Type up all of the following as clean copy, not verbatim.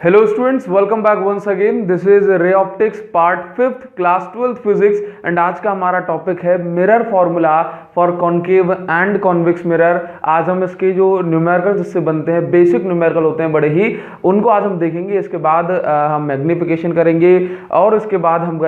Hello students, welcome back once again. This is ray optics part 5th class 12th physics and आज का हमारा topic है mirror formula for concave and convex mirror. आज हम इसके जो न्यूमेरिकल जिससे बनते हैं, बेसिक न्यूमेरिकल होते हैं बड़े ही, उनको आज हम देखेंगे। इसके बाद हम मैग्निफिकेशन करेंगे और इसके बाद हम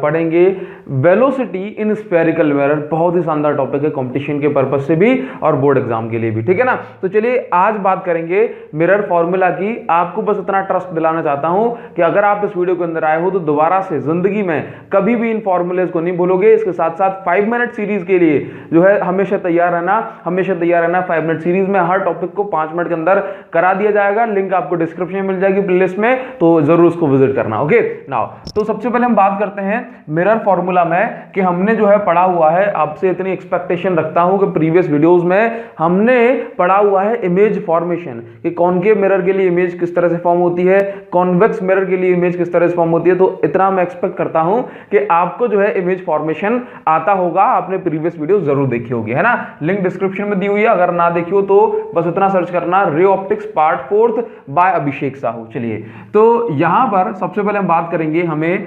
पढ़ेंगे वेलोसिटी इन स्फेरिकल मिरर। बहुत ही शानदार टॉपिक है कंपटीशन के पर्पज से भी और बोर्ड एग्जाम के लिए भी, ठीक है ना। तो चलिए आज बात करेंगे मिरर फॉर्मूला की। आपको बस इतना ट्रस्ट दिलाना चाहता हूं कि अगर आप इस वीडियो के अंदर आए हो तो दोबारा से जिंदगी में कभी भी इन फॉर्मूलेज को नहीं भूलोगे। इसके साथ साथ 5 मिनट सीरीज के लिए जो है हमेशा तैयार रहना 5 मिनट सीरीज में हर टॉपिक को 5 मिनट के अंदर करा दिया जाएगा। लिंक आपको डिस्क्रिप्शन में मिल जाएगी प्लेलिस्ट में, तो जरूर उसको विजिट करना। ओके नाउ, तो सबसे पहले हम बात करते हैं मिरर फॉर्मूला में कि हमने जो है पढ़ा हुआ है, आपसे इतनी एक्सपेक्टेशन रखता हूं कि प्रीवियस वीडियोस में हमने पढ़ा हुआ है इमेज फॉर्मेशन, कि कॉनकेव मिरर के लिए इमेज किस तरह से फॉर्म होती है, कॉन्वेक्स मिरर के लिए इमेज किस तरह से फॉर्म होती है। तो इतना मैं एक्सपेक्ट करता हूं कि आपको जो है इमेज फॉर्मेशन आता होगा, आपने प्रीवियस वीडियो जरूर देखी होगी, है ना। लिंक डिस्क्रिप्शन में दी हुई है, अगर ना देखी हो तो बस इतना सर्च करना, ray optics part 4th by Abhishek Sahu. चलिए, तो यहां पर सबसे पहले हम बात करेंगे, हमें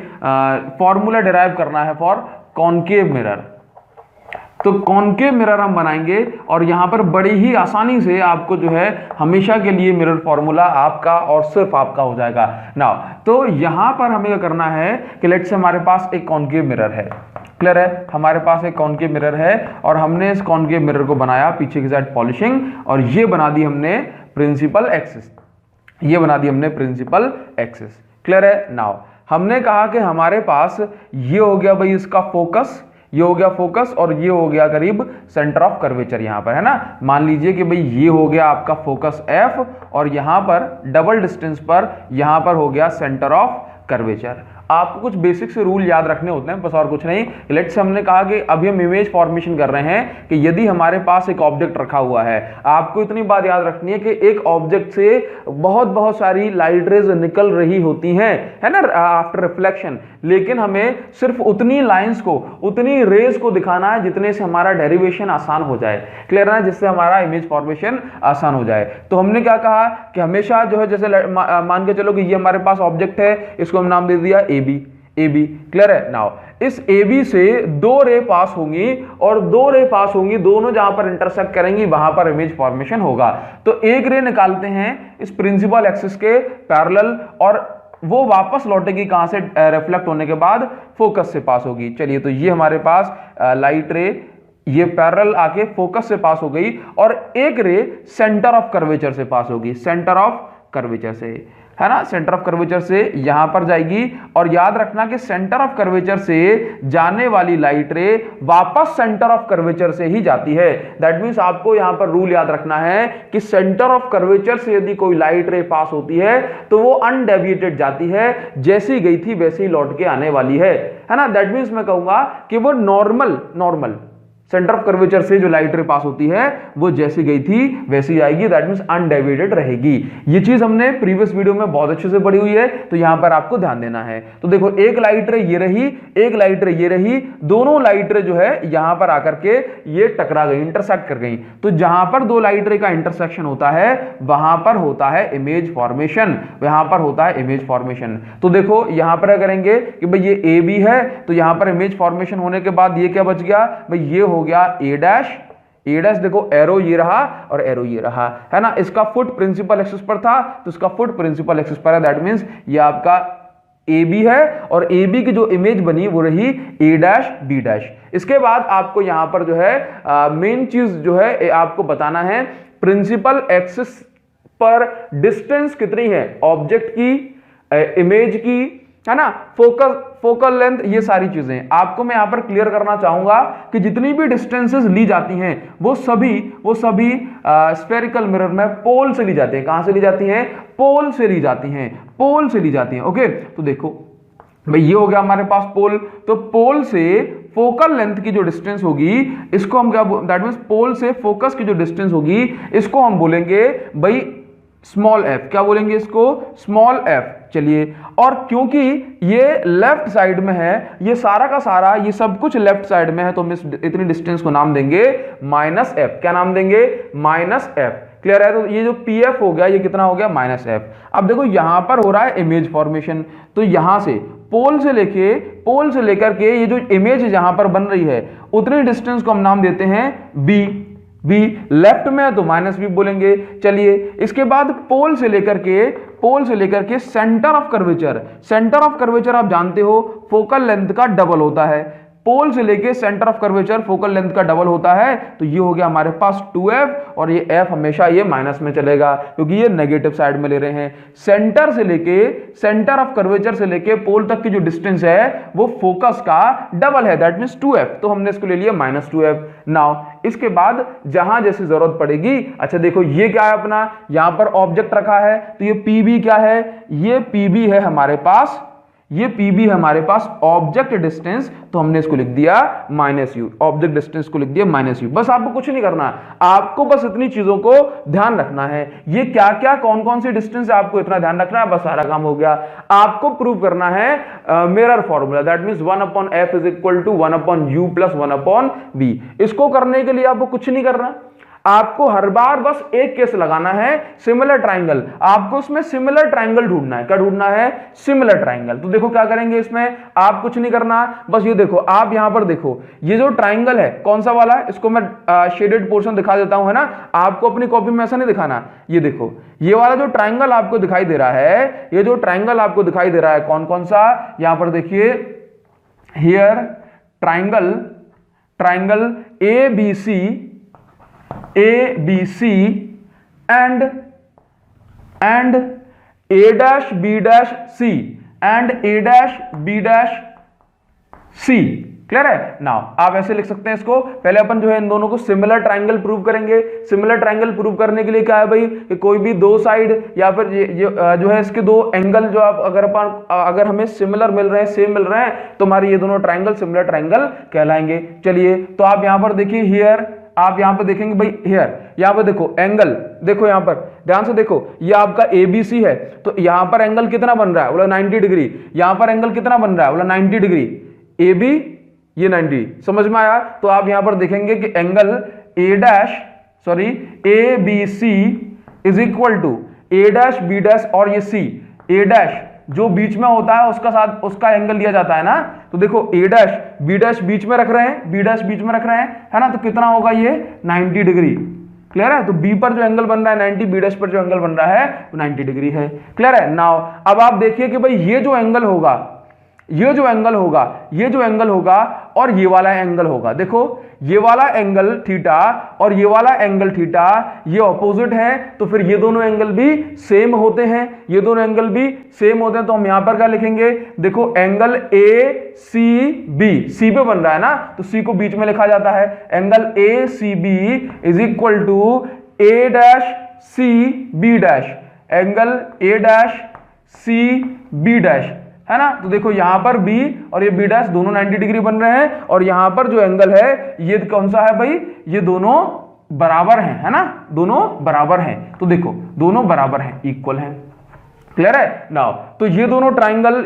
फॉर्मूला डिराइव करना है फॉर कॉनकेव मिरर। तो कॉनकेव मिरर हम बनाएंगे और यहां पर बड़ी ही आसानी से आपको जो है हमेशा के लिए मिरर फॉर्मूला आपका और सिर्फ आपका हो जाएगा ना। तो यहां पर हमें क्या करना है कि लेट्स से हमारे पास एक कॉनकेव मिरर है, क्लियर है, हमारे पास एक कॉनकेव मिरर है और हमने इस कॉनकेव मिरर को बनाया, पीछे की साइड पॉलिशिंग, और ये बना दी हमने प्रिंसिपल एक्सिस, ये बना दी हमने प्रिंसिपल एक्सिस, क्लियर है। नाउ हमने कहा कि हमारे पास ये हो गया भाई इसका फोकस, ये हो गया फोकस और ये हो गया करीब सेंटर ऑफ कर्वेचर यहां पर, है ना। मान लीजिए कि भाई ये हो गया आपका फोकस F और यहां पर डबल डिस्टेंस पर यहां पर हो गया सेंटर ऑफ कर्वेचर। आपको कुछ बेसिक से रूल याद रखने होते हैं, बस और कुछ नहीं। लेट्स से हमने कहा कि अभी हम इमेज फॉर्मेशन कर रहे हैं कि यदि हमारे पास एक ऑब्जेक्ट रखा हुआ है, आपको इतनी बात याद रखनी है कि एक ऑब्जेक्ट से बहुत सारी लाइट रेज निकल रही होती हैं, है ना, आफ्टर रिफ्लेक्शन, लेकिन हमें सिर्फ उतनी लाइंस को, उतनी रेज को दिखाना है जितने से हमारा डेरिवेशन आसान हो जाए, क्लियर है, जिससे हमारा इमेज फॉर्मेशन आसान हो जाए। तो हमने क्या कहा कि हमेशा जो है, जैसे मान के चलो कि ये हमारे पास ऑब्जेक्ट है, इसको हम नाम दे दिया AB, क्लियर है। नाउ इस AB से 2 रे पास होंगी और 2 रे पास होंगी, दोनों जहां पर इंटरसेक्ट करेंगी वहां पर इमेज फॉर्मेशन होगा। तो एक रे निकालते हैं इस प्रिंसिपल एक्सिस के पैरेलल और वो वापस लौटेगी कहां से, रिफ्लेक्ट होने के बाद फोकस से पास होगी। चलिए, तो ये हमारे पास लाइट रे ये पैरेलल आके फोकस से पास हो गई और एक रे सेंटर ऑफ कर्वेचर से पास होगी, सेंटर ऑफ कर्वेचर से, है ना, सेंटर ऑफ कर्वेचर से यहां पर जाएगी। और याद रखना कि सेंटर ऑफ कर्वेचर से जाने वाली लाइट रे वापस सेंटर ऑफ कर्वेचर से ही जाती है। दैट मींस आपको यहां पर रूल याद रखना है कि सेंटर ऑफ कर्वेचर से यदि कोई लाइट रे पास होती है तो वो अनडेविएटेड जाती है, जैसी गई थी वैसे ही लौट के आने वाली है ना। दैट मींस मैं कहूंगा कि वो नॉर्मल सेंटर ऑफ कर्वेचर से जो लाइट रे पास होती है वो जैसी गई थी वैसी आएगी, दैट मींस अनडेविएटेड रहेगी। ये चीज हमने प्रीवियस वीडियो में बहुत अच्छे से पढ़ी हुई है, तो यहां पर आपको ध्यान देना है। तो देखो, एक लाइट रे ये रही, एक लाइट रे ये रही, दोनों लाइट रे जो है यहां पर आकर के ये टकरा गई, इंटरसेक्ट कर गई। तो जहां पर 2 लाइट रे का इंटरसेक्शन होता है वहां पर होता है इमेज फॉर्मेशन, वहां पर होता है इमेज फॉर्मेशन। तो देखो यहां पर करेंगे कि भाई ये AB है, तो यहां पर इमेज फॉर्मेशन होने के बाद ये क्या बच गया भाई, ये हो गया A डैश, देखो एरो ये रहा और एरो ये रहा, है ना। इसका फुट प्रिंसिपल एक्सिस पर था तो इसका फुट प्रिंसिपल एक्सिस पर है, दैट मींस ये आपका AB है और AB की जो इमेज बनी वो रही A डैश B डैश। इसके बाद आपको यहां पर जो है मेन चीज जो है आपको बताना है, प्रिंसिपल एक्सिस पर डिस्टेंस कितनी है ऑब्जेक्ट की, इमेज की, है ना, फोकल लेंथ, ये सारी चीजें आपको मैं यहां पर क्लियर करना चाहूंगा कि जितनी भी डिस्टेंसेस ली जाती हैं वो सभी स्फेरिकल मिरर में पोल से ली जाती हैं। कहां से ली जाती हैं? पोल से ली जाती हैं, पोल से ली जाती हैं। ओके, तो देखो भाई ये हो गया हमारे पास पोल, तो पोल से फोकल लेंथ की जो डिस्टेंस होगी इसको हम क्या, दैट मींस पोल से फोकस की जो डिस्टेंस होगी इसको हम बोलेंगे भाई स्मॉल f। क्या बोलेंगे इसको? Small f। चलिए, और क्योंकि ये लेफ्ट साइड में है, ये सारा का सारा, ये सब कुछ लेफ्ट साइड में है, तो हम इतनी डिस्टेंस को नाम देंगे -f। क्या नाम देंगे? -f। क्लियर है। तो ये जो पी एफ हो गया ये कितना हो गया माइनस एफ। अब देखो यहां पर हो रहा है इमेज फॉर्मेशन, तो यहां से पोल से लेकर के ये जो इमेज जहां पर बन रही है उतनी डिस्टेंस को हम नाम देते हैं बी। बी लेफ्ट में है तो माइनस बी बोलेंगे। चलिए इसके बाद पोल से लेकर के सेंटर ऑफ कर्वेचर आप जानते हो फोकल लेंथ का डबल होता है। पोल से लेके centre of curvature focal length का डबल होता है, तो ये हो गया हमारे पास 2f और ये f हमेशा ये माइनस में चलेगा क्योंकि ये नेगेटिव साइड में ले रहे हैं। सेंटर ऑफ कर्वेचर से लेके पोल तक की जो डिस्टेंस है वो फोकस का डबल है, दैट मींस 2f, तो हमने इसको ले लिया -2f। नाउ इसके बाद जहां जैसे जरूरत पड़ेगी, अच्छा देखो ये क्या है अपना, यहां पर ऑब्जेक्ट रखा है तो ये pb क्या है, ये pb है हमारे पास, ये pb है हमारे पास ऑब्जेक्ट डिस्टेंस, तो हमने इसको लिख दिया -u, ऑब्जेक्ट डिस्टेंस को लिख दिया -u। बस आपको कुछ नहीं करना, आपको बस इतनी चीजों को ध्यान रखना है। ये क्या क्या कौन कौन सी डिस्टेंस है आपको इतना ध्यान रखना है, बस सारा काम हो गया। आपको प्रूव करना है mirror formula, that means 1/f is equal to 1/u plus 1/v। इसको करने के लिए आपको कुछ नहीं करना, आपको हर बार बस एक केस लगाना है, सिमिलर ट्राइंगल। आपको इसमें सिमिलर ट्राइंगल ढूंढना है। क्या ढूंढना है? Similar triangle. तो देखो क्या करेंगे इसमें, आप कुछ नहीं करना, बस ये देखो, आप यहां पर देखो ये जो ट्राइंगल है कौन सा वाला है, इसको मैं शेडेड पोर्शन दिखा देता हूं, है ना। आपको अपनी कॉपी में ऐसा नहीं दिखाना। ये देखो ये वाला जो ट्राइंगल आपको दिखाई दे रहा है, ये जो ट्राइंगल आपको दिखाई दे रहा है कौन कौन सा, यहां पर देखिए here triangle ABC and A', A', B', C। Clear है। नाउ आप ऐसे लिख सकते हैं इसको। पहले अपन जो है इन दोनों को सिमिलर ट्राइंगल प्रूव करेंगे। सिमिलर ट्राइंगल प्रूव करने के लिए क्या है भाई, कि कोई भी दो साइड या फिर ये जो है इसके दो एंगल जो आप अगर हमें सिमिलर मिल रहे हैं, सेम मिल रहे हैं, तो हमारे ये दोनों ट्राइंगल सिमिलर ट्राइंगल कहलाएंगे। चलिए तो आप यहां पर देखिए हियर, आप यहां पर देखेंगे भाई हियर, यहां पर देखो एंगल, देखो यहां पर ध्यान से देखो, ये आपका ABC है, तो यहां पर एंगल कितना बन रहा है, बोला 90 डिग्री। यहां पर एंगल कितना बन रहा है, बोला 90 डिग्री। AB ये 90, समझ में आया। तो आप यहां पर देखेंगे कि angle ABC is equal to A', और ये C, A' जो बीच में होता है उसका एंगल लिया जाता है ना। तो देखो A', बीच में रख रहे हैं, B' बीच में रख रहे हैं, है ना। तो कितना होगा ये 90 डिग्री। क्लियर है। तो B पर जो एंगल बन रहा है 90, B' पर जो एंगल बन रहा है वो 90 डिग्री है। क्लियर है। नाउ अब आप देखिए कि भाई ये जो एंगल होगा और ये वाला एंगल होगा, देखो ये वाला एंगल थीटा और ये वाला एंगल थीटा ये ऑपोजिट है, तो फिर ये दोनों एंगल भी सेम होते हैं, तो हम यहां पर क्या लिखेंगे, देखो एंगल ACB, सी पे बन रहा है ना, तो सी को बीच में लिखा जाता है। Angle ACB is equal to A', angle A', है ना। तो देखो यहां पर B और ये B' दोनों 90 डिग्री बन रहे हैं, और यहां पर जो एंगल है ये कौन सा है भाई, ये दोनों बराबर हैं, है ना, दोनों बराबर हैं। तो देखो दोनों बराबर हैं, इक्वल हैं। क्लियर है। नाउ तो ये दोनों ट्राइंगल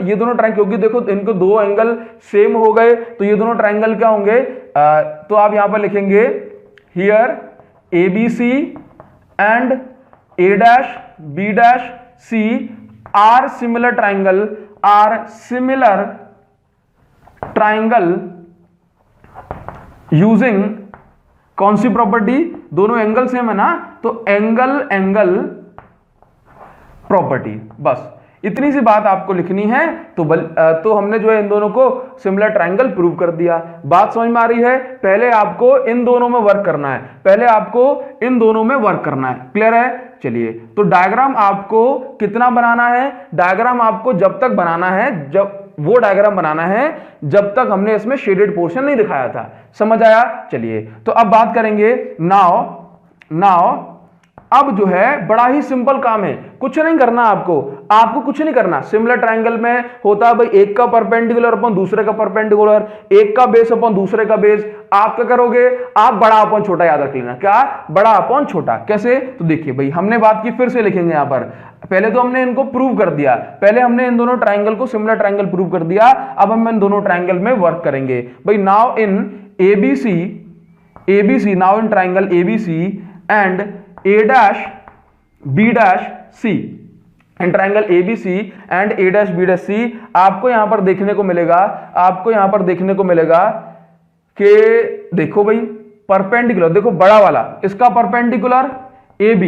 क्योंकि देखो इनको दो एंगल सेम हो गए, तो ये दोनों ट्राइंगल क्या होंगे, तो आप यहां पर लिखेंगे here ABC and A', B', C are similar triangle using कौन सी प्रॉपर्टी, दोनों एंगल सेम है ना, तो एंगल प्रॉपर्टी। बस इतनी सी बात आपको लिखनी है। तो हमने जो है इन दोनों को सिमिलर ट्राइंगल प्रूव कर दिया। बात समझ में आ रही है। पहले आपको इन दोनों में वर्क करना है, क्लियर है। चलिए तो डायग्राम आपको कितना बनाना है, डायग्राम आपको जब तक बनाना है, जब तक हमने इसमें शेडेड पोर्शन नहीं दिखाया था। समझ आया। चलिए तो अब बात करेंगे नाउ अब जो है बड़ा ही सिंपल काम है, कुछ नहीं करना आपको कुछ नहीं करना। सिमिलर ट्राइंगल में होता है भाई एक का परपेंडिकुलर अपन दूसरे का परपेंडिकुलर, एक का बेस अपन दूसरे का बेस। आप क्या करोगे, आप बड़ा अपन छोटा याद रख लेना। क्या, बड़ा अपन छोटा। कैसे, तो देखिए भाई हमने बात की, फिर से लिखेंगे यहां पर। पहले तो हमने इनको प्रूव कर दिया, पहले हमने इन दोनों ट्राइंगल को सिमिलर ट्राइंगल प्रूव कर दिया। अब हम इन दोनों ट्राइंगल में वर्क करेंगे भाई। Now in ABC, now in triangle ABC and A dash B dash C, in triangle ABC and A dash B dash C आपको यहां पर देखने को मिलेगा, कि देखो भाई परपेंडिकुलर, देखो बड़ा वाला इसका परपेंडिकुलर AB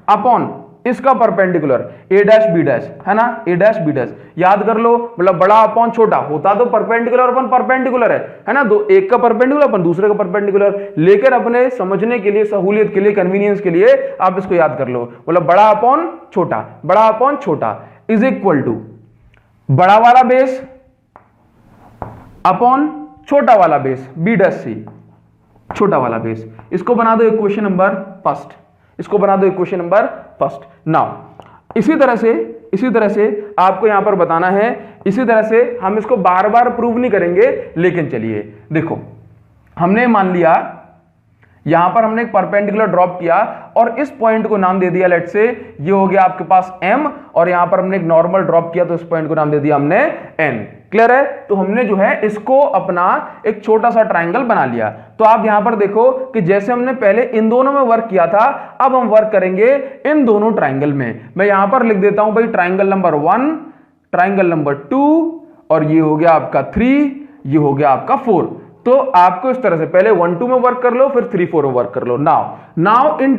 अपॉन इसका perpendicular A dash B dash, है ना, ए डैश बी डैश याद कर लो, मतलब बड़ा अपॉन छोटा होता तो परपेंडिकुलर अपन परपेंडिकुलर है ना, दो एक का परपेंडिकुलर अपन दूसरे का परपेंडिकुलर, लेकर अपने समझने के लिए, सहूलियत के लिए, कन्वीनियंस के लिए आप इसको याद कर लो, मतलब बड़ा अपॉन छोटा इज इक्वल टू बड़ा वाला बेस अपॉन छोटा वाला बेस बी डैश सी, छोटा वाला बेस। इसको बना दो इक्वेशन नंबर फर्स्ट। नाउ इसी तरह से आपको यहां पर बताना है, इसी तरह से हम इसको बार बार प्रूव नहीं करेंगे, लेकिन चलिए देखो, हमने मान लिया यहां पर हमने एक परपेंडिकुलर ड्रॉप किया और इस पॉइंट को नाम दे दिया, लेट से ये हो गया आपके पास M, और यहां पर हमने एक नॉर्मल ड्रॉप किया तो इस पॉइंट को नाम दे दिया हमने N। क्लियर है? तो हमने जो है इसको अपना एक छोटा सा ट्राइंगल बना लिया। तो आप यहां पर देखो कि जैसे हमने पहले इन दोनों में वर्क किया था, अब हम वर्क करेंगे इन दोनों ट्राइंगल में। मैं यहां पर लिख देता हूं भाई ट्राइंगल नंबर 1, ट्राइंगल नंबर 2, और ये हो गया आपका 3, ये हो गया आपका 4। तो आपको इस तरह से पहले 1 2 में वर्क कर लो, फिर 3 4 में वर्क कर लो। नाउ इन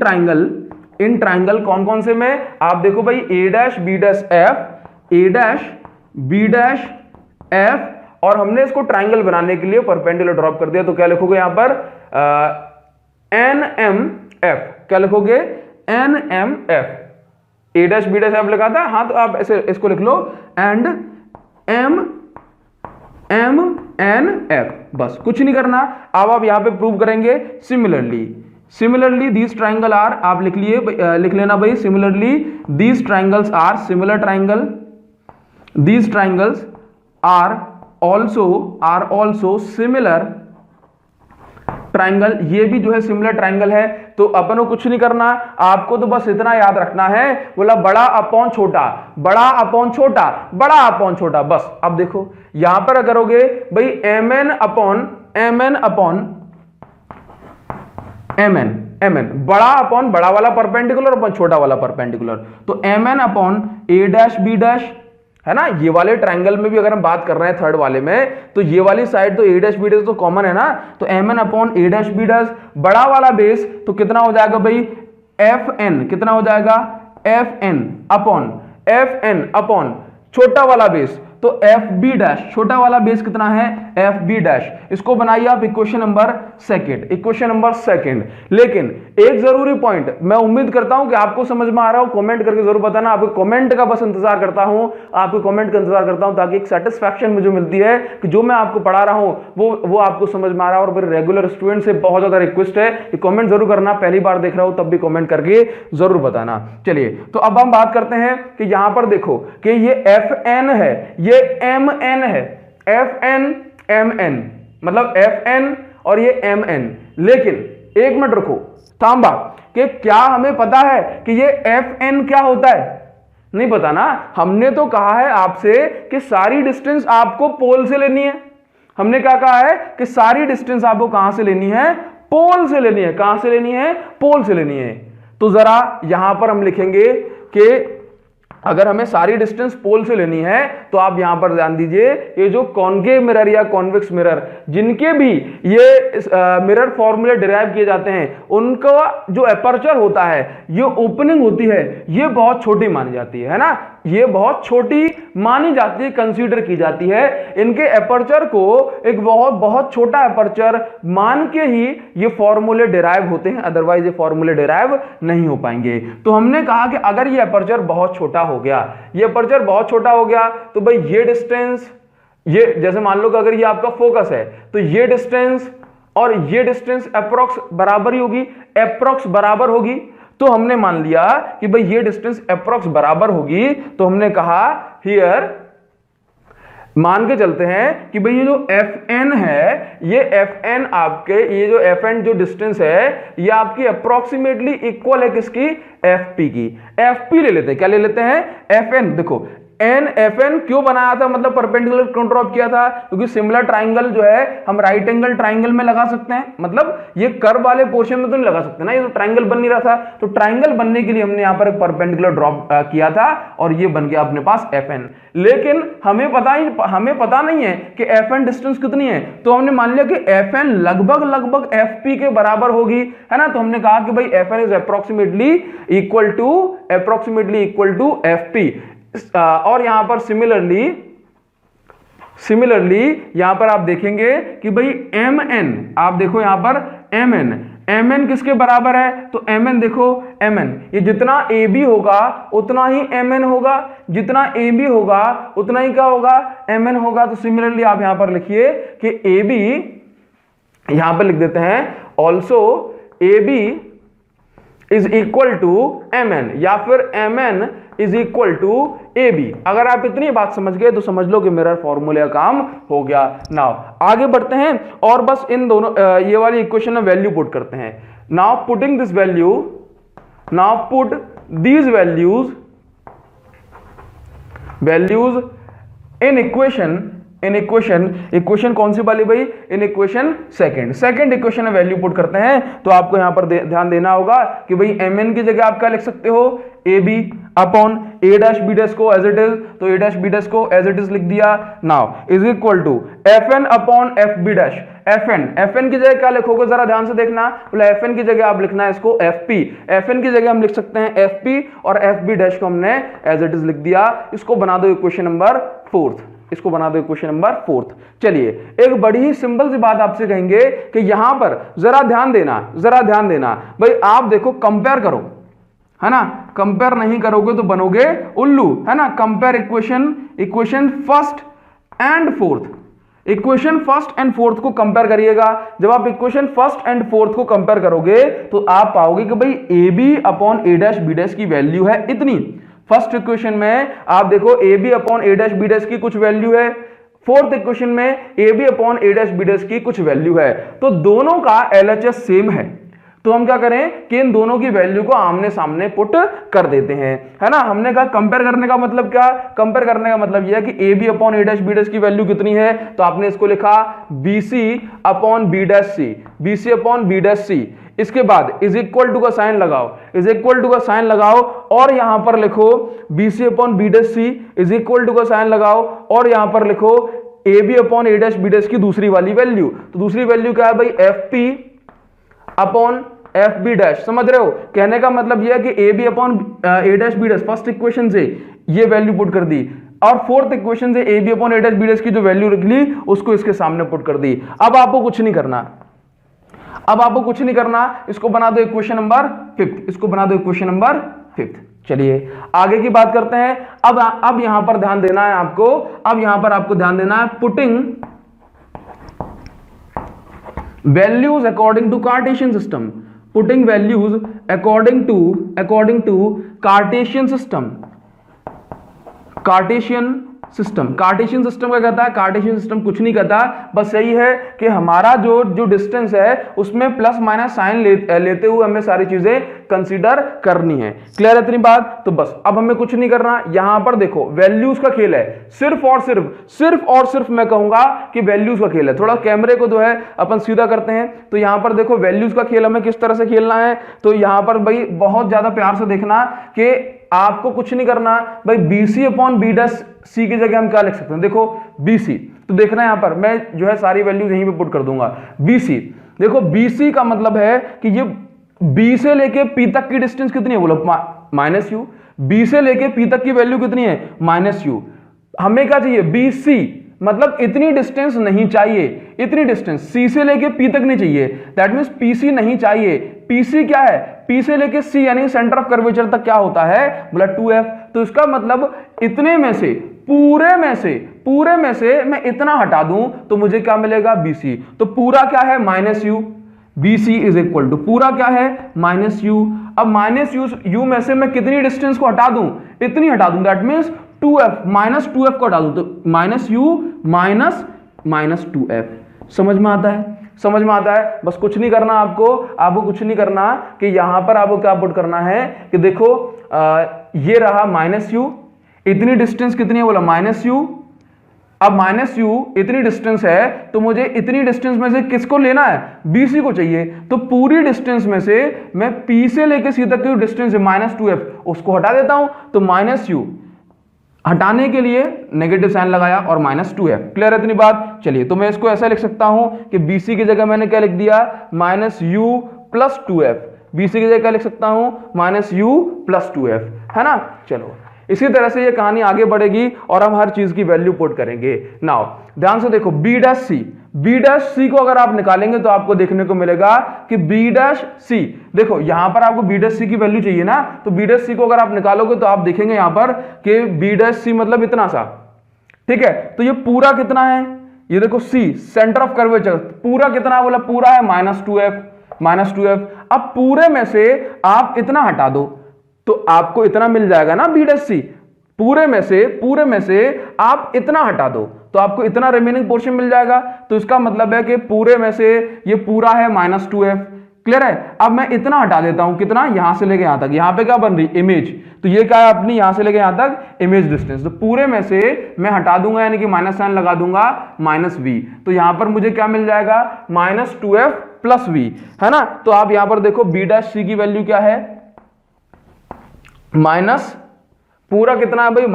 ट्राइंगल कौन कौन से में आप देखो भाई, ए dash B dash F, A dash B dash F, और हमने इसको ट्राइंगल बनाने के लिए परपेंडिकुलर ड्रॉप कर दिया, तो क्या लिखोगे यहां पर एन एम एफ, क्या लिखोगे N M F, A dash B dash F लिखा था, हाँ, तो आप ऐसे इसको लिख लो and M M N F, बस कुछ नहीं करना। अब आप यहां पे प्रूव करेंगे सिमिलरली दीज ट्राइंगल आर, आप लिख लेना भाई, similarly these triangles are similar triangle, these triangles are also similar triangle, ये भी जो है सिमिलर ट्राइंगल है। तो अपन को कुछ नहीं करना, आपको तो बस इतना याद रखना है, बोला बड़ा अपॉन छोटा, बस। अब देखो यहां पर करोगे भाई mn बड़ा अपॉन बड़ा वाला परपेंडिकुलर अपॉन छोटा वाला परपेंडिकुलर, तो mn upon A dash B dash, है ना। ये वाले ट्राइंगल में भी अगर हम बात कर रहे हैं थर्ड वाले में, तो ये वाली साइड तो ए डैश बी डैश तो कॉमन है ना, तो mn upon A dash B dash, बड़ा वाला बेस तो कितना हो जाएगा भाई fn, कितना हो जाएगा fn अपॉन छोटा वाला बेस, तो एफ बी डैश, छोटा वाला बेस कितना है एफ बी डैश। इसको बनाइए आप इक्वेशन नंबर सेकंड। लेकिन एक जरूरी पॉइंट, मैं उम्मीद करता हूं कि आपको समझ में आ रहा हो, कमेंट करके जरूर बताना, आपके कमेंट का बस इंतजार करता हूं, ताकि एक सेटिस्फैक्शन मुझे मिलती है कि जो मैं आपको पढ़ा रहा हूं वो आपको समझ में आ रहा है। और मेरे रेगुलर स्टूडेंट से बहुत ज्यादा रिक्वेस्ट है कि कमेंट जरूर करना, पहली बार देख रहा हो तब भी कमेंट करके जरूर बताना। चलिए तो अब हम बात करते हैं कि यहां पर देखो कि ये एफ एन है, ये एम एन है, एफ एन एम एन, मतलब एफ एन और ये एम एन। लेकिन एक मिनट रुको तांबा, कि क्या हमें पता है कि ये एफ एन क्या होता है? नहीं पता ना। हमने तो कहा है आपसे कि सारी डिस्टेंस आपको पोल से लेनी है। हमने क्या कहा है कि सारी डिस्टेंस आपको कहां से लेनी है? पोल से लेनी है। कहां से लेनी है? पोल से लेनी है। तो जरा यहां पर हम लिखेंगे कि अगर हमें सारी डिस्टेंस पोल से लेनी है तो आप यहां पर ध्यान दीजिए, ये जो कॉन्केव मिरर या कॉन्वेक्स मिरर, जिनके भी ये मिरर फॉर्मूले डिराइव किए जाते हैं, उनका जो एपर्चर होता है, ये ओपनिंग होती है, ये बहुत छोटी मानी जाती है ना, ये बहुत छोटी मानी जाती है, कंसीडर की जाती है। इनके एपर्चर को एक बहुत छोटा एपर्चर मान के ही ये फॉर्मूले डिराइव होते हैं, अदरवाइज ये फॉर्मूले डिराइव नहीं हो पाएंगे। तो हमने कहा कि अगर ये एपर्चर बहुत छोटा हो गया, ये एपर्चर बहुत छोटा हो गया, तो भाई ये डिस्टेंस, ये जैसे मान लो कि अगर ये आपका फोकस है, तो ये डिस्टेंस और ये डिस्टेंस अप्रॉक्स बराबर ही होगी, अप्रॉक्स बराबर होगी। तो हमने मान लिया कि भाई ये डिस्टेंस अप्रॉक्स बराबर होगी, तो हमने कहा हियर मान के चलते हैं कि भाई ये जो एफ एन है, ये एफ एन आपके, ये जो एफ एन जो डिस्टेंस है, ये आपकी अप्रोक्सीमेटली इक्वल है किसकी? एफ पी की। एफ पी ले लेते हैं, क्या ले लेते हैं? F N. देखो एन एफ एन क्यों बनाया था, मतलब परपेंडिकुलर क्यों ड्रॉप किया था, क्योंकि सिमिलर ट्राइंगल जो है हम राइट एंगल ट्राइंगल में लगा सकते हैं, मतलब ये कर्व वाले पोर्शन में तो नहीं लगा सकते ना, ये तो ट्राइंगल बन नहीं रहा था, तो ट्राइंगल बनने के लिए हमने यहां पर एक परपेंडिकुलर ड्रॉप किया था और ये बन गया अपने पास एफ एन। लेकिन हमें पता नहीं है कि एफ एन डिस्टेंस कितनी है, तो हमने मान लिया कि एफ एन लगभग एफ पी के बराबर होगी, है ना, तो हमने कहा कि भाई F N is approximately equal to F P. और यहां पर सिमिलरली यहां पर आप देखेंगे कि भाई एम एन, आप देखो यहां पर एम एन किसके बराबर है, तो एम एन देखो, एम एन ये जितना ए बी होगा उतना ही एम एन होगा, जितना ए बी होगा उतना ही क्या होगा, एम एन होगा। तो सिमिलरली आप यहां पर लिखिए कि ए बी, यहां पर लिख देते हैं also A B is equal to M N, या फिर M N is equal to A B. अगर आप इतनी बात समझ गए तो समझ लो कि मिरर फॉर्मूले का काम हो गया। नाउ आगे बढ़ते हैं और बस इन दोनों ये वाली इक्वेशन में वैल्यू पुट करते हैं। Now putting this value, now put these values in equation कौन सी वाली भाई, इन इक्वेशन सेकंड इक्वेशन में वैल्यू पुट करते हैं। तो आपको यहां पर ध्यान देना होगा कि भाई एम एन की जगह आप क्या लिख सकते हो, A B upon A dash B dash को एज इट इज, तो ए डैश बी डैश को एज इट इज लिख दिया। Now is equal to F N upon F B dash, F N की जगह क्या लिखोगे जरा ध्यान से देखना, बोले एफ एन की जगह आप लिखना है इसको एफ पी, एफ एन की जगह हम लिख सकते हैं एफ पी और एफ बी डैश को हमने एज इट इज लिख दिया। इसको बना दो इक्वेशन नंबर फोर्थ। चलिए एक बड़ी ही सिंपल सी बात आपसे कहेंगे कि यहां पर जरा ध्यान देना भाई, आप देखो कंपेयर करो, है ना, कंपेयर नहीं करोगे तो बनोगे उल्लू, है ना। Compare equation first and fourth को कंपेयर करिएगा। जब आप इक्वेशन फर्स्ट एंड फोर्थ को कंपेयर करोगे तो आप पाओगे कि भाई A B upon A dash B dash की वैल्यू है इतनी। फर्स्ट इक्वेशन में आप देखो A B upon A dash B dash की कुछ वैल्यू है, फोर्थ इक्वेशन में A B upon A dash B dash की कुछ वैल्यू है, तो दोनों का एलएचएस सेम है। तो हम क्या करें कि इन दोनों की वैल्यू को आमने सामने पुट कर देते हैं, है ना। हमने कहा कंपेयर करने का मतलब क्या, कंपेयर करने का मतलब यह है कि A B upon A dash B dash की वैल्यू कितनी है, तो आपने इसको लिखा B C upon B dash C, B C upon B dash C. इसके बाद इज इक्वल टू का साइन लगाओ, और यहां पर लिखो B C upon B dash C, is equal to का साइन लगाओ और यहां पर लिखो A B upon A dash B dash की दूसरी वाली वैल्यू। तो दूसरी वैल्यू क्या है भाई, F P upon F B dash. समझ रहे हो, कहने का मतलब यह है कि A B upon A dash B dash first equation से ये वैल्यू पुट कर दी और फोर्थ इक्वेशन से A B upon A dash B dash की जो वैल्यू लिख ली उसको इसके सामने पुट कर दी। अब आपको कुछ नहीं करना, इसको बना दो इक्वेशन नंबर फिफ्थ। चलिए आगे की बात करते हैं। अब यहां पर ध्यान देना है आपको, putting values according to Cartesian system, according to Cartesian system क्या कहता है, कार्टेशियन सिस्टम कुछ नहीं कहता, बस यही है कि हमारा जो डिस्टेंस है उसमें प्लस माइनस साइन लेते हुए हमें सारी चीजें कंसीडर करनी है। क्लियर है इतनी बात, तो बस अब हमें कुछ नहीं करना। यहां पर देखो वैल्यूज का खेल है, सिर्फ और सिर्फ मैं कहूंगा कि वैल्यूज का खेल है। थोड़ा कैमरे को जो है अपन सीधा करते हैं, तो यहां पर देखो वैल्यूज का खेल हमें किस तरह से खेलना है। तो यहां पर भाई बहुत ज्यादा प्यार से देखना कि आपको कुछ नहीं करना भाई, BC upon B dash C की जगह हम क्या लिख सकते हैं, देखो बीसी, तो देखना यहां पर मैं जो है सारी वैल्यूज यहीं पे पुट कर दूंगा। बीसी देखो, बीसी का मतलब है कि ये बी से लेके पी तक की डिस्टेंस कितनी है, बोलो माइनस यू। बी से लेके पी तक की वैल्यू कितनी है, माइनस यू। हमें क्या चाहिए, बी सी, मतलब इतनी डिस्टेंस नहीं चाहिए, इतनी डिस्टेंस सी से लेके पी तक नहीं चाहिए, दैट मींस पीसी नहीं चाहिए। पीसी क्या है, पी से लेके सी यानी सेंटर ऑफ कर्वेचर तक क्या होता है, बोला 2f। तो इसका मतलब इतने में से पूरे में से मैं इतना हटा दूं तो मुझे क्या मिलेगा, बीसी। तो पूरा क्या है, minus U. BC is equal to पूरा क्या है, माइनस यू। अब माइनस यू में से मैं कितनी डिस्टेंस को हटा दूं, इतनी हटा दूं, that means 2f, minus 2f को हटा दूं तो माइनस यू माइनस 2f। समझ में आता है। बस कुछ नहीं करना आपको कुछ नहीं करना कि यहां पर आपको क्या पुट करना है कि देखो ये रहा माइनस यू, इतनी डिस्टेंस कितनी है बोला माइनस यू। अब माइनस यू इतनी डिस्टेंस है तो मुझे इतनी डिस्टेंस में से किसको लेना है, BC को चाहिए। तो पूरी डिस्टेंस में से मैं P से लेके C तक की डिस्टेंस है -2f, उसको हटा देता हूं। तो माइनस यू हटाने के लिए नेगेटिव साइन लगाया और -2f। क्लियर है इतनी बात। चलिए तो मैं इसको ऐसा लिख सकता हूं कि BC की जगह मैंने क्या लिख दिया -u + 2f। BC की जगह क्या लिख सकता हूं -u + 2f, है ना। चलो इसी तरह से ये कहानी आगे बढ़ेगी और हम हर चीज की वैल्यू पुट करेंगे। नाउ ध्यान से देखो B'(C) को अगर आप निकालेंगे तो आपको देखने को मिलेगा कि B'(C), देखो यहां पर आपको B'(C) की वैल्यू चाहिए ना, तो B'(C) को अगर आप निकालोगे तो आप देखेंगे यहां पर कि B'(C) मतलब इतना सा, ठीक है। तो ये पूरा कितना है, ये देखो C सेंटर ऑफ कर्वेचर पूरा कितना है बोला, पूरा है -2f। अब पूरे में से आप इतना हटा दो तो आपको इतना मिल जाएगा ना B'(C). पूरे में से आप इतना हटा दो तो आपको इतना रिमेनिंग पोर्शन मिल जाएगा। तो इसका मतलब है कि पूरे में से ये पूरा है -2f। क्लियर है। अब मैं इतना हटा देता हूं, कितना, यहां से लेके यहां तक। यहां पे क्या बन रही, इमेज। तो ये क्या है अपनी, यहां से लेके यहां तक इमेज डिस्टेंस। तो पूरे में से मैं हटा दूंगा यानी कि माइनस साइन लगा दूंगा -v। तो यहां पर मुझे क्या मिल जाएगा -2f + v, है ना। तो आप यहां पर देखो B'(C) की वैल्यू क्या है, माइनस पूरा कितना है भाई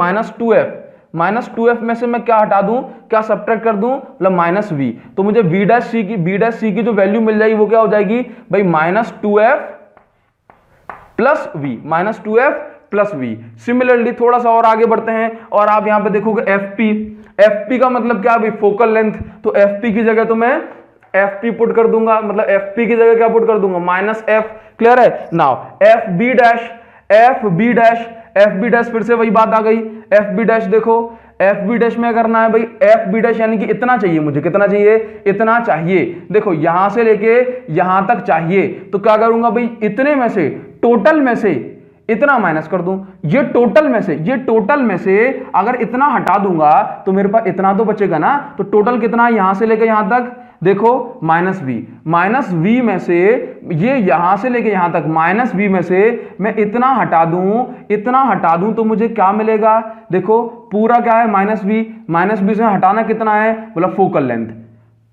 -2f में से मैं क्या हटा दूं, क्या सब्ट्रैक्ट कर दूं, मतलब -v। तो मुझे B'(C) की जो वैल्यू मिल जाएगी वो क्या हो जाएगी भाई -2f + v। सिमिलरली थोड़ा सा और आगे बढ़ते हैं और आप यहां पे देखोगे FP का मतलब क्या भाई, फोकल लेंथ। तो FP की जगह तो मैं FP पुट कर दूंगा, मतलब FP की जगह क्या पुट कर दूंगा -f। क्लियर है। नाउ FB' फिर से वही बात आ गई। FB' देखो, FB' में करना है भाई FB' यानी कि इतना चाहिए मुझे, कितना चाहिए, इतना चाहिए। देखो यहां से लेके यहां तक चाहिए, तो क्या करूंगा भाई, इतने में से, टोटल में से इतना माइनस कर दूं। ये टोटल में से अगर इतना हटा दूंगा तो मेरे पास इतना तो बचेगा ना। तो टोटल कितना है यहां से लेके यहां तक, देखो -v में से, ये यहां से लेके यहां तक -v में से मैं इतना हटा दूं तो मुझे क्या मिलेगा, देखो पूरा क्या है -v से हटाना कितना है बोला फोकल लेंथ।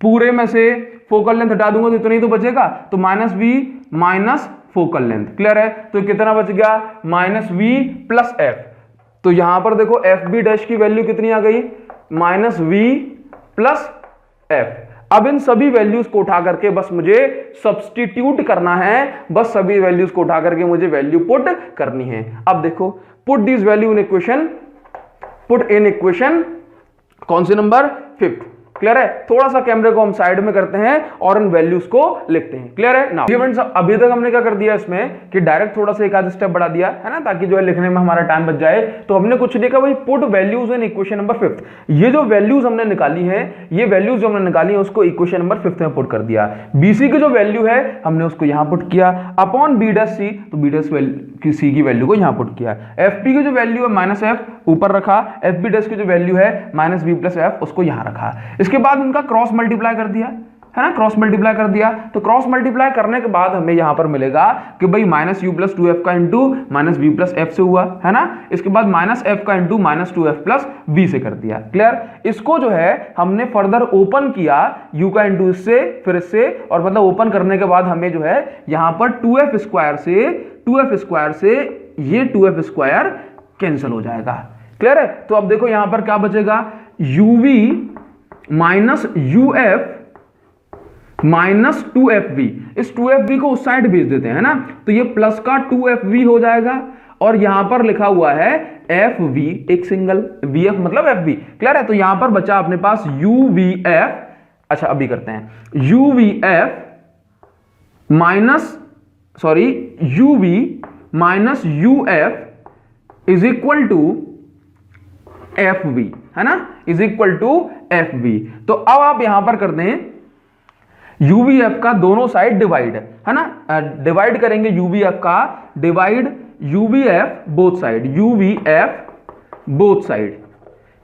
पूरे में से फोकल लेंथ हटा दूंगा तो इतना ही तो बचेगा। तो -v फोकल लेंथ। क्लियर है। तो कितना बच गया -v + f। तो यहां पर देखो FB' की वैल्यू कितनी आ गई -v + f। अब इन सभी वैल्यूज को उठा करके बस मुझे सब्स्टिट्यूट करना है, बस सभी वैल्यूज को उठा करके मुझे वैल्यू पुट करनी है। अब देखो put this value in equation, कौन से नंबर 5th। क्लियर है। थोड़ा सा कैमरे को हम साइड में करते हैं और इन वैल्यूज को लिखते हैं। क्लियर है ना। फ्रेंड्स अभी तक हमने क्या कर दिया इसमें कि डायरेक्ट थोड़ा सा एक आध स्टेप बढ़ा दिया है ना, ताकि जो है लिखने में हमारा टाइम बच जाए। तो हमने कुछ देखा भाई, put values in equation number 5th। ये जो वैल्यूज हमने निकाली है, ये वैल्यूज जो हमने निकाली है उसको इक्वेशन नंबर 5th में पुट कर दिया। BC की जो वैल्यू है हमने उसको यहां पुट किया अपॉन B'(C), तो B'(C) की वैल्यू को यहां पुट किया। FP की जो वैल्यू है -f ऊपर रखा, FB' की जो वैल्यू है -v + f उसको यहां रखा। इसके बाद उनका क्रॉस मल्टीप्लाई कर दिया, है ना, क्रॉस मल्टीप्लाई कर दिया। तो क्रॉस मल्टीप्लाई करने के बाद हमें यहां पर मिलेगा कि भाई -u + 2f का इंटू -v + f से हुआ, है ना। इसके बाद -f का इंटू -2f + v से कर दिया। क्लियर। इसको जो है हमने फर्दर ओपन किया u का इंटू इससे, फिर इससे, और मतलब ओपन करने के बाद हमें जो है यहां पर 2f² से ये 2f² कैंसिल हो जाएगा। क्लियर है। तो अब देखो यहां पर क्या बचेगा, uv -uf -2fv। इस 2fv को उस साइड भेज देते हैं ना, तो ये प्लस का 2fv हो जाएगा और यहां पर लिखा हुआ है fv, एक सिंगल, vf मतलब fv। क्लियर है। तो यहां पर बचा अपने पास uvf, अच्छा अभी करते हैं, uvf -uf is equal to fv, है ना, इज इक्वल टू fv। तो अब आप यहां पर करते हैं uvf का दोनों साइड डिवाइड, है ना, डिवाइड करेंगे uvf का, डिवाइड uvf बोथ साइड।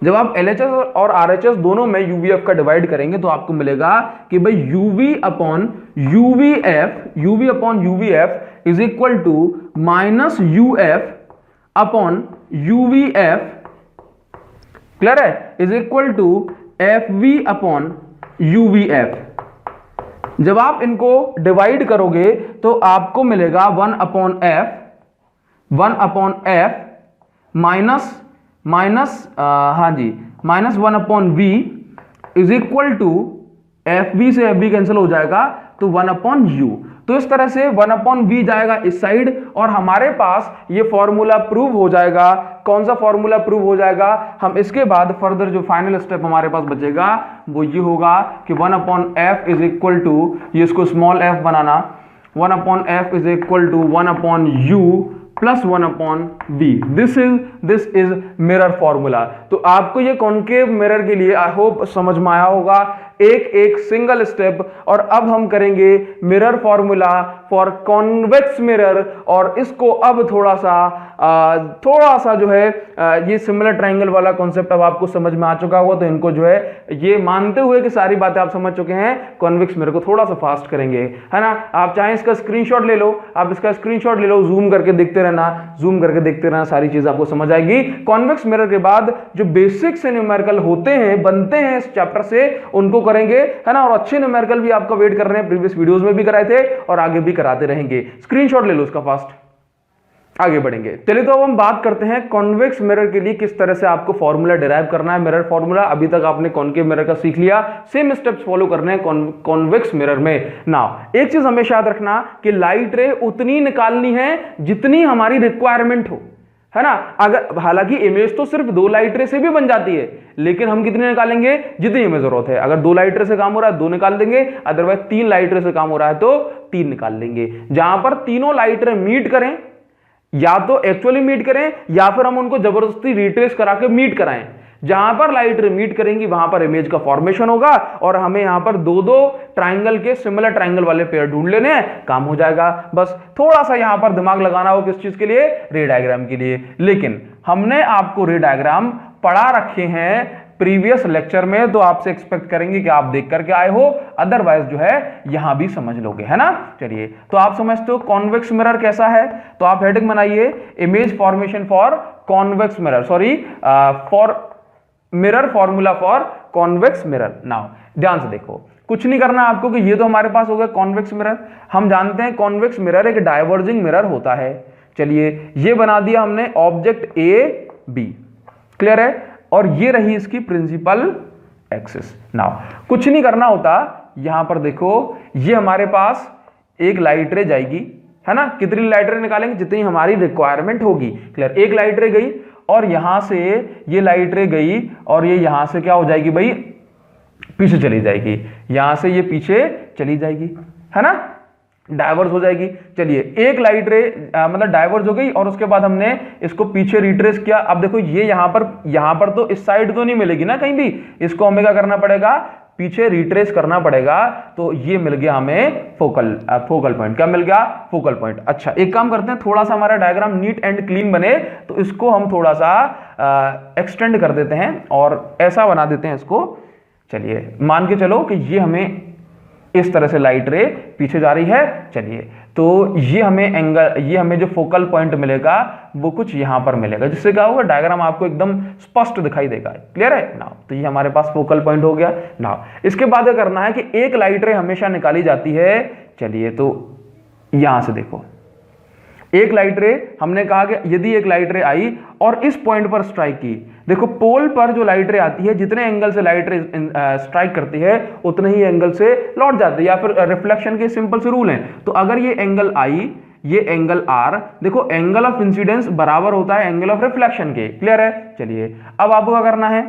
जब आप LHS और RHS दोनों में uvf का डिवाइड करेंगे तो आपको मिलेगा कि भाई uv upon uvf is equal to -uf upon uvf clear है, is equal to F V upon U V F. जब आप इनको डिवाइड करोगे तो आपको मिलेगा 1/f minus 1/v is equal to F B से एफ बी कैंसिल हो जाएगा तो 1/u। तो इस तरह से 1/v जाएगा इस साइड और हमारे पास ये फॉर्मूला प्रूव हो जाएगा। कौन सा फॉर्मूला प्रूव हो जाएगा, हम इसके बाद फर्दर जो फाइनल स्टेप हमारे पास बचेगा वो ये होगा कि 1/f इज इक्वल टू, ये इसको स्मॉल f बनाना, 1/f is equal to 1/u plus 1/v। This is mirror formula. तो आपको ये कॉन्केव मिरर के लिए आई होप समझ में आया होगा, एक सिंगल स्टेप। और अब हम करेंगे mirror formula for convex mirror, और इसको अब थोड़ा सा जो है ये सिमिलर ट्रायंगल वाला कॉन्सेप्ट अब आपको समझ में आ चुका होगा। तो इनको जो है ये मानते हुए कि सारी बातें आप समझ चुके हैं, कॉन्वेक्स मिरर को थोड़ा सा फास्ट करेंगे, है ना। आप चाहें इसका स्क्रीनशॉट ले लो, जूम करके देखते रहना, सारी चीज आपको समझ आएगी। कॉन्वेक्स मिरर के बाद जो बेसिक से न्यूमेरिकल होते हैं, बनते हैं इस चैप्टर से, उनको करेंगे, है ना। और अच्छे न्यूमेरिकल भी आपका वेट कर रहे हैं, प्रीवियस वीडियोस में भी कराए थे और आगे भी कराते रहेंगे। स्क्रीनशॉट ले लो उसका फास्ट, आगे बढ़ेंगे। चलिए तो अब हम बात करते हैं कॉन्वेक्स मिरर के लिए किस तरह से आपको फॉर्मूला डिराइव करना है। मिरर फॉर्मूला अभी तक आपने कॉन्केव मिरर का सीख लिया, सेम स्टेप्स फॉलो करने हैं कॉन्वेक्स मिरर में। नाउ एक चीज हमेशा याद रखना कि लाइट रे उतनी निकालनी है जितनी हमारी रिक्वायरमेंट हो, है ना। अगर हालांकि इमेज तो सिर्फ 2 लाइट रे से भी बन जाती है, लेकिन हम कितने निकालेंगे, जितनी हमें जरूरत है। अगर 2 लाइट रे से काम हो रहा है 2 निकाल देंगे, अदरवाइज 3 लाइट रे से काम हो रहा है तो 3 निकाल लेंगे। जहां पर तीनों लाइट रे मीट करें, या तो एक्चुअली मीट करें या फिर हम उनको जबरदस्ती रिट्रेस करा के मीट कराएं। जहां पर लाइट रे मीट करेंगी वहां पर इमेज का फॉर्मेशन होगा और हमें यहां पर 2 ट्रायंगल के सिमिलर ट्रायंगल वाले पेयर ढूंढ लेने हैं, काम हो जाएगा। बस थोड़ा सा यहां पर दिमाग लगाना हो, किस चीज के लिए, रे डायग्राम के लिए। लेकिन हमने आपको रे डायग्राम पढ़ा रखे हैं प्रीवियस लेक्चर में, तो आपसे एक्सपेक्ट करेंगे कि आप देख करके आए हो, अदरवाइज जो है यहां भी समझ लोगे, है ना। चलिए तो आप समझते हो कॉन्वेक्स मिरर कैसा है, तो आप हेडिंग बनाइए image formation for convex mirror, for mirror formula for convex mirror. Now ध्यान से देखो, कुछ नहीं करना आपको कि ये तो हमारे पास हो गया कॉन्वेक्स मिरर। हम जानते हैं कॉन्वेक्स मिरर एक डाइवर्जिंग मिरर होता है। चलिए ये बना दिया हमने ऑब्जेक्ट ए बी, क्लियर है, और ये रही इसकी प्रिंसिपल एक्सिस। नाउ कुछ नहीं करना होता, यहां पर देखो ये हमारे पास एक लाइट रे जाएगी, है ना। कितनी लाइट रे निकालेंगे, जितनी हमारी रिक्वायरमेंट होगी, क्लियर। एक लाइट रे गई और यहां से ये लाइट रे गई और ये यहां से क्या हो जाएगी भाई, पीछे चली जाएगी, यहां से ये पीछे चली जाएगी, है ना, डाइवर्स हो जाएगी। चलिए एक लाइट रे मतलब डाइवर्स हो गई और उसके बाद हमने इसको पीछे रिट्रेस किया। अब देखो ये यहां पर तो इस साइड तो नहीं मिलेगी ना कहीं भी, इसको हमें क्या करना पड़ेगा, पीछे रिट्रेस करना पड़ेगा। तो ये मिल गया हमें फोकल पॉइंट। क्या मिल गया, फोकल पॉइंट। अच्छा एक काम करते हैं, थोड़ा सा हमारा डायग्राम नीट एंड क्लीन बने तो इसको हम थोड़ा सा एक्सटेंड कर देते हैं और ऐसा बना देते हैं इसको। चलिए मान के चलो कि ये हमें इस तरह से लाइट रे पीछे जा रही है। चलिए तो ये हमें जो फोकल पॉइंट मिलेगा वो कुछ यहां पर मिलेगा, जिससे क्या होगा, डायग्राम आपको एकदम स्पष्ट दिखाई देगा, क्लियर है ना। तो ये हमारे पास फोकल पॉइंट हो गया। ना इसके बाद क्या करना है कि एक लाइट रे हमेशा निकाली जाती है। चलिए तो यहां से देखो, एक लाइट रे, हमने कहा कि यदि एक लाइट रे आई और इस पॉइंट पर स्ट्राइक की, देखो पोल पर जो लाइट रे आती है, जितने एंगल से लाइट रे स्ट्राइक करती है उतने ही एंगल से लौट जाती है, या फिर रिफ्लेक्शन के सिंपल से रूल हैं। तो अगर ये एंगल आई, ये एंगल आर, देखो एंगल ऑफ इंसिडेंस बराबर होता है एंगल ऑफ रिफ्लेक्शन के, क्लियर है। चलिए अब आपको क्या करना है,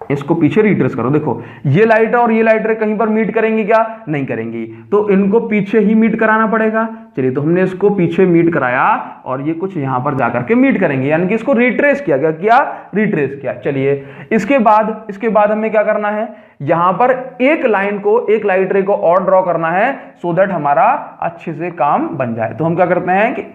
इसको पीछे रिट्रेस करो। देखो ये लाइट और ये लाइट रे कहीं पर मीट करेंगी क्या, नहीं करेंगी, तो इनको पीछे ही मीट कराना पड़ेगा। चलिए तो हमने इसको पीछे मीट कराया और ये कुछ यहां पर जाकर के मीट करेंगे, यानी कि इसको रिट्रेस किया गया, क्या रिट्रेस किया। चलिए इसके बाद हमें क्या करना है, यहां पर एक लाइट रे को और ड्रॉ करना है, सो दैट हमारा अच्छे से काम बन जाए। तो हम क्या करते हैं कि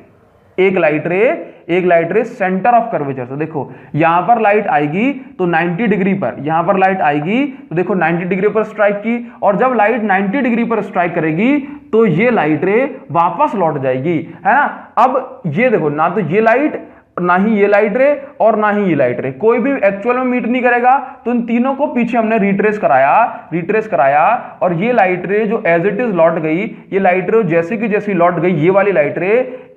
एक लाइट रे सेंटर ऑफ कर्वेचर से, देखो यहां पर लाइट आएगी तो 90 डिग्री पर, यहां पर लाइट आएगी तो देखो 90 डिग्री पर स्ट्राइक की, और जब लाइट 90 डिग्री पर स्ट्राइक करेगी तो ये लाइट रे वापस लौट जाएगी, है ना। अब ये देखो ना, तो ये लाइट ना ही ये लाइट रे और ना ही ये लाइट रे, कोई भी एक्चुअल में मीट नहीं करेगा। तो इन तीनों को पीछे हमने रिट्रेस कराया और ये लाइट रे जो एज इट इज लौट गई, ये लाइट रे जैसे की जैसी लौट गई, ये वाली लाइट रे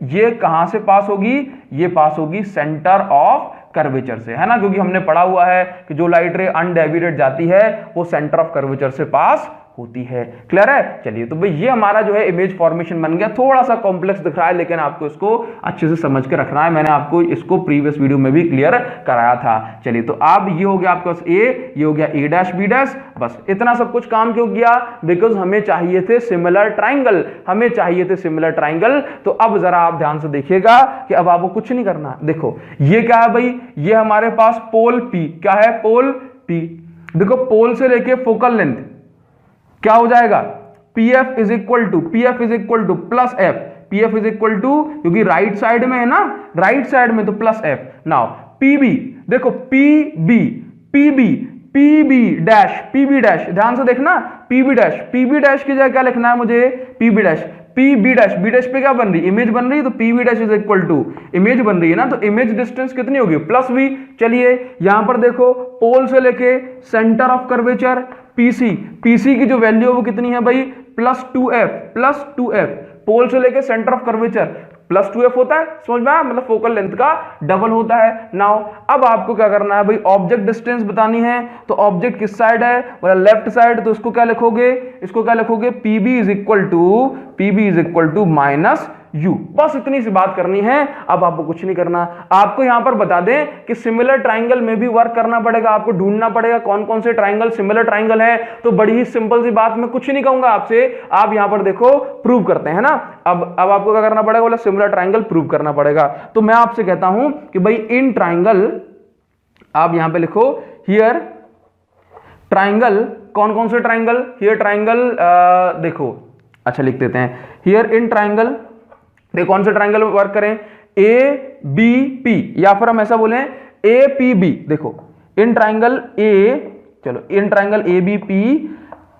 ये कहां से पास होगी, ये पास होगी सेंटर ऑफ कर्वेचर से, है ना, क्योंकि हमने पढ़ा हुआ है कि जो लाइट रे अनडेविएटेड जाती है वो सेंटर ऑफ कर्वेचर से पास होती है। क्लियर है? चलिए, तो भाई ये हमारा जो है इमेज फॉर्मेशन बन गया। थोड़ा सा कॉम्प्लेक्स दिख रहा है लेकिन आपको इसको अच्छे से समझ के रखना है, मैंने आपको इसको प्रीवियस वीडियो में भी क्लियर कराया था। चलिए, तो अब ये हो गया आपके पास ए, ये हो गया ए डैश बी डैश। बस इतना सब कुछ काम क्यों किया? बिकॉज हमें चाहिए थे सिमिलर ट्राइंगल, तो अब जरा आप ध्यान से देखिएगा कि अब आपको कुछ नहीं करना। देखो ये क्या है भाई, ये हमारे पास पोल पी, क्या है? Pole P. देखो पोल से लेके फोकल लेंथ क्या हो जाएगा? PF is equal to plus F, PF is equal to, क्योंकि राइट साइड में है ना, राइट साइड में तो प्लस एफ। नाउ PB, देखो PB डैश, ध्यान से देखना, PB डैश की जगह क्या लिखना है मुझे? PB डैश पे क्या बन रही? इमेज बन रही है, तो PB dash is equal to image बन रही है ना, तो इमेज डिस्टेंस कितनी होगी? Plus V। चलिए यहां पर देखो, पोल से लेके सेंटर ऑफ कर्वेचर PC की जो वैल्यू है वो कितनी है भाई? Plus 2F। पोल से लेके centre of curvature plus 2F होता है, समझ में आया? मतलब फोकल लेंथ का डबल होता है। नाउ अब आपको क्या करना है भाई? ऑब्जेक्ट डिस्टेंस बतानी है, तो ऑब्जेक्ट किस साइड है? बोला लेफ्ट साइड, तो इसको क्या लिखोगे? PB is equal to minus U। बस इतनी सी बात करनी है, अब आपको कुछ नहीं करना। आपको यहां पर बता दें कि सिमिलर ट्राइंगल में भी वर्क करना पड़ेगा, आपको ढूंढना पड़ेगा कौन कौन से ट्राइंगल सिमिलर ट्राइंगल है। तो बड़ी ही सिंपल सी बात, मैं कुछ नहीं कहूंगा आपसे, आप यहां पर देखो प्रूव करते हैं ना। अब आपको क्या करना पड़ेगा? बोला सिमिलर ट्राइंगल प्रूव करना पड़ेगा। तो मैं आपसे कहता हूं कि भाई इन ट्राइंगल, आप यहां पे लिखो हियर ट्राइंगल, कौन कौन से ट्राइंगल? हियर ट्राइंगल, देखो अच्छा लिख देते हैं, हियर इन ट्राइंगल, देखो कौन से ट्राइंगल वर्क करें? ABP, या फिर हम ऐसा बोले APB। देखो इन ट्राइंगल ABP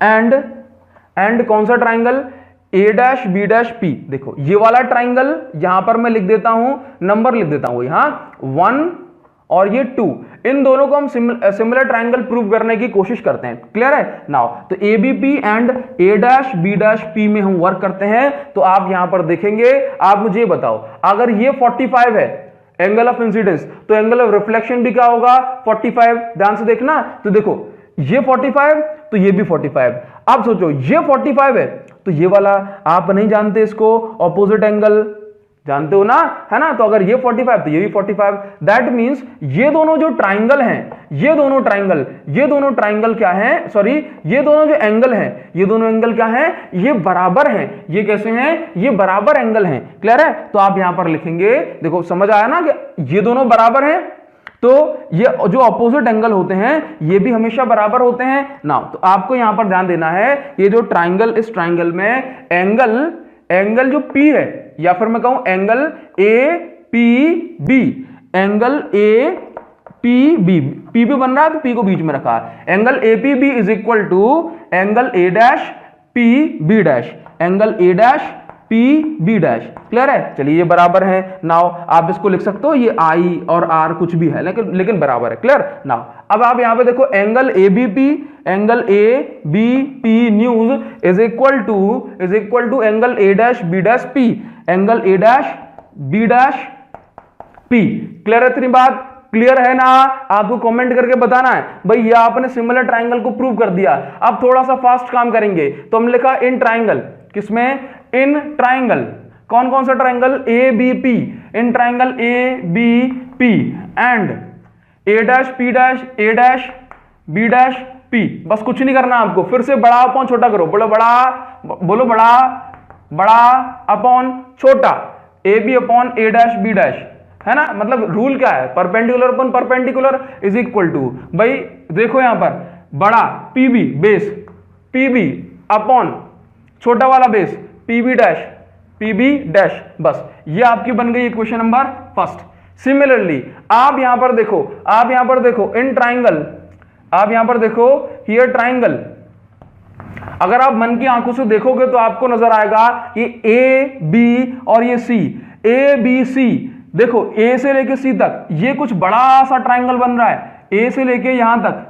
एंड कौन सा ट्राइंगल? A', B', P। देखो ये वाला ट्राइंगल, यहां पर मैं लिख देता हूं, नंबर लिख देता हूं यहां 1 और ये 2, इन दोनों को हम सिमिलर ट्राइंगल प्रूव करने की कोशिश करते हैं। क्लियर है? नाउ तो ABP एंड A', B', में हम वर्क करते हैं। तो आप यहां पर देखेंगे, आप मुझे बताओ, अगर ये 45 है एंगल ऑफ इंसिडेंस, तो एंगल ऑफ रिफ्लेक्शन भी क्या होगा? 45। ध्यान से देखना, तो देखो ये 45 तो ये भी 45। अब सोचो ये 45 है तो ये वाला आप नहीं जानते इसको, ऑपोजिट एंगल जानते हो ना, है ना? तो अगर ये 45 तो ये भी 45। दैट मींस ये दोनों जो ट्राइंगल हैं, ये दोनों ट्राइंगल क्या हैं? सॉरी, ये दोनों जो एंगल हैं, ये दोनों एंगल क्या हैं? ये बराबर हैं। ये कैसे हैं? ये बराबर एंगल हैं। क्लियर है? तो आप यहां पर लिखेंगे, देखो समझ आया ना कि ये दोनों बराबर हैं, तो ये जो ऑपोजिट एंगल होते हैं ये भी हमेशा बराबर होते हैं ना। तो आपको यहां पर ध्यान देना है, ये जो ट्राइंगल, इस ट्राइंगल में एंगल जो P है, या फिर मैं कहूं angle APB, angle APB, P भी बन रहा है तो P को बीच में रखा है। Angle APB is equal to angle A', angle A', clear है? चलिए ये बराबर है। नाउ आप इसको लिख सकते हो, ये I और R कुछ भी है लेकिन बराबर है। क्लियर? नाउ अब आप यहां पे देखो, एंगल ABP न्यूज is equal to angle A', B', clear है? इतनी बात क्लियर है ना? आपको कमेंट करके बताना है भाई ये आपने सिमिलर ट्राइंगल को प्रूव कर दिया। अब थोड़ा सा फास्ट काम करेंगे, तो हम लिखा इन ट्राइंगल, किसमें? इन ट्राइंगल, कौन कौन सा triangle? ABP, in triangle ABP and A', B', बस कुछ नहीं करना आपको। फिर से बड़ा अपॉन छोटा करो, बोलो बड़ा अपॉन छोटा, AB अपॉन A', B', है ना? मतलब रूल क्या है? Perpendicular upon perpendicular is equal to, भाई देखो यहां पर बड़ा PB बेस, PB अपॉन छोटा वाला बेस PB डैश। बस ये आपकी बन गई इक्वेशन नंबर फर्स्ट। सिमिलरली आप यहां पर देखो इन ट्राइंगल, आप यहां पर देखो हियर ट्राइंगल, अगर आप मन की आंखों से देखोगे तो आपको नजर आएगा ये A, B और ये C, A, B, C, देखो ए से लेके सी तक ये कुछ बड़ा सा ट्राइंगल बन रहा है, ए से लेके यहां तक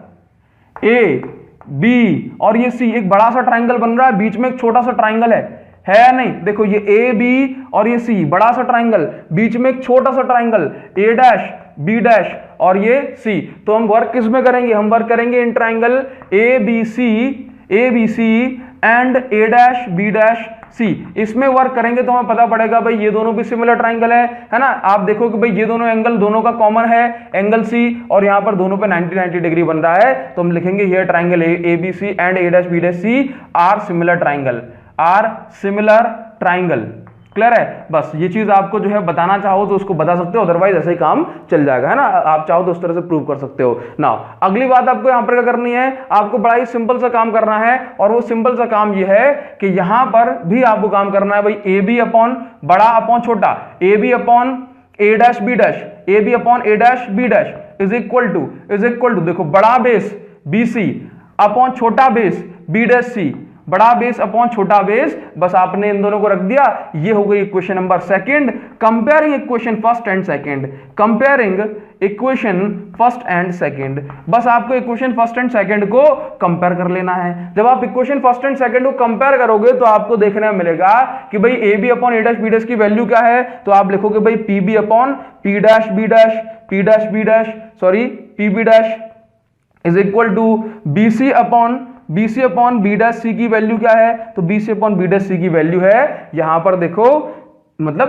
ए बी और ये सी एक बड़ा सा ट्राइंगल बन रहा है, बीच में एक छोटा सा ट्राइंगल है या नहीं? देखो ये ए बी और ये सी बड़ा सा ट्राइंगल, बीच में एक छोटा सा triangle A dash B dash और ये सी। तो हम वर्क किस में करेंगे? हम वर्क करेंगे in triangle A B C and A dash B dash C, इसमें वर्क करेंगे तो हमें पता पड़ेगा भाई ये दोनों भी सिमिलर ट्राइंगल है ना। आप देखो कि भाई ये दोनों एंगल दोनों का कॉमन है एंगल सी, और यहां पर दोनों पे 90 डिग्री बन रहा है, तो हम लिखेंगे here triangle A B C and A dash B dash C are similar triangle. Clear है? बस ये चीज आपको जो है बताना चाहो तो उसको बता सकते हो, अदरवाइज ऐसे ही काम चल जाएगा, है ना। आप चाहो तो उस तरह से प्रूव कर सकते हो ना। अगली बात आपको यहां पर क्या करनी है, आपको बड़ा ही सिंपल सा काम करना है, और वो सिंपल सा काम ये है कि यहां पर भी आपको काम करना है भाई ए बी अपॉन बड़ा अपॉन छोटा, A B upon A dash B dash, A B upon A dash B dash is equal to देखो बड़ा बेस बी सी अपॉन छोटा बेस बी डैश सी, बड़ा बेस अपॉन छोटा base, बस आपने इन दोनों को रख दिया। ये हो गई equation number second. Comparing equation first and second, बस आपको इक्वेशन फर्स्ट एंड सेकंड को कंपेयर कर लेना है। जब आप इक्वेशन फर्स्ट एंड सेकंड को कंपेयर करोगे तो आपको देखने में मिलेगा कि भाई A B upon A dash B dash की वैल्यू क्या है, तो आप लिखोगे भाई P B upon P dash B dash is equal to B C upon B dash C की वैल्यू क्या है, तो B C upon B dash C की वैल्यू है, यहां पर देखो मतलब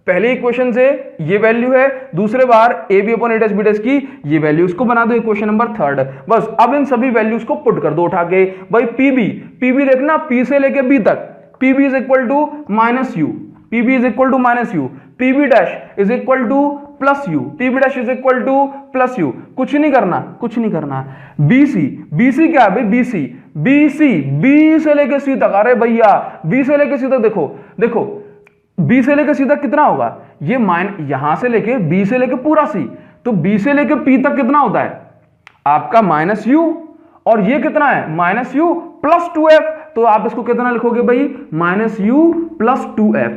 पहले इक्वेशन से ये वैल्यू है, दूसरे बार A B upon A dash B dash की ये वैल्यू, इसको बना दो इक्वेशन नंबर थर्ड। बस अब इन सभी वैल्यूज को पुट कर दो उठा के। भाई पीबी देखना पी से लेके बी तक, PB is equal to minus U, PB is equal to minus U, PB dash is equal to plus U, PB dash is equal to plus U. कुछ नहीं करना। बीसी क्या है भाई, बीसी बी से लेके सी तक, अरे भैया बी से लेके सी तक देखो बी से लेके सी तक कितना होगा, ये यहां से लेके बी से लेके पूरा सी, तो बी से लेके पी तक कितना होता है आपका माइनस यू, और ये कितना है माइनस यू प्लस 2f, तो आप इसको कितना लिखोगे भाई minus U plus 2f,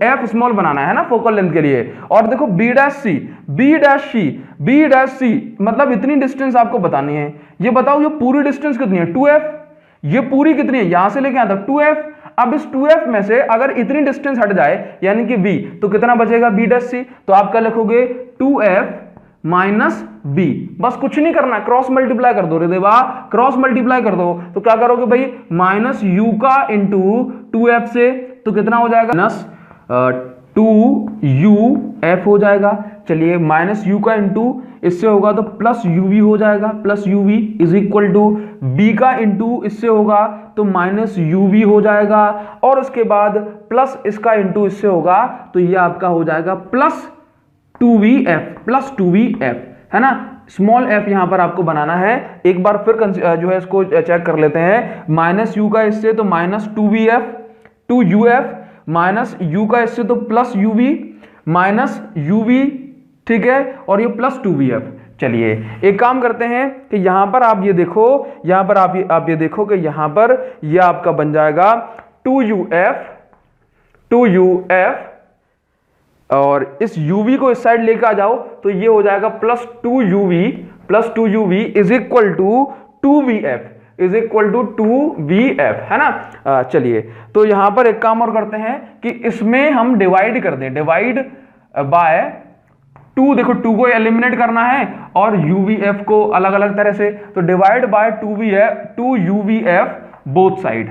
F small बनाना है ना फोकल लेंथ के लिए। और देखो बी डैश सी मतलब इतनी डिस्टेंस आपको बतानी है। ये बताओ ये पूरी डिस्टेंस कितनी है 2f, ये पूरी कितनी है यहां से लेके यहां तक 2f। अब इस 2f में से अगर इतनी डिस्टेंस हट जाए यानी कि v, तो कितना बचेगा b डैश सी, तो आप क्या लिखोगे 2f माइनस बी। बस कुछ नहीं करना, क्रॉस मल्टीप्लाई कर दो रे देवा, क्रॉस मल्टीप्लाई कर दो, तो क्या करोगे भाई माइनस यू का इंटू 2f से, तो कितना हो जाएगा माइनस 2uf हो जाएगा। चलिए माइनस यू का इंटू इससे होगा तो प्लस यूवी हो जाएगा, plus UV is equal to B का इंटू इससे होगा तो माइनस यूवी हो जाएगा, और उसके बाद प्लस इसका इंटू इससे होगा तो ये आपका हो जाएगा प्लस 2vf, है ना। स्मॉल f यहां पर आपको बनाना है। एक बार फिर जो है इसको चेक कर लेते हैं, माइनस यू का इससे तो माइनस 2uf, माइनस यू का इससे तो प्लस यूवी माइनस यूवी, ठीक है, और ये प्लस 2vf। चलिए एक काम करते हैं कि यहां पर आप ये देखो, यहां पर आप ये देखो कि यहां पर ये आपका बन जाएगा 2uf, और इस uv को इस साइड लेकर आ जाओ तो ये हो जाएगा plus 2uv is equal to 2vf, है ना। चलिए तो यहां पर एक काम और करते हैं कि इसमें हम डिवाइड कर दें, डिवाइड बाय 2, देखो 2 को एलिमिनेट करना है और uvf को अलग अलग तरह से, तो divide by 2uvf both side,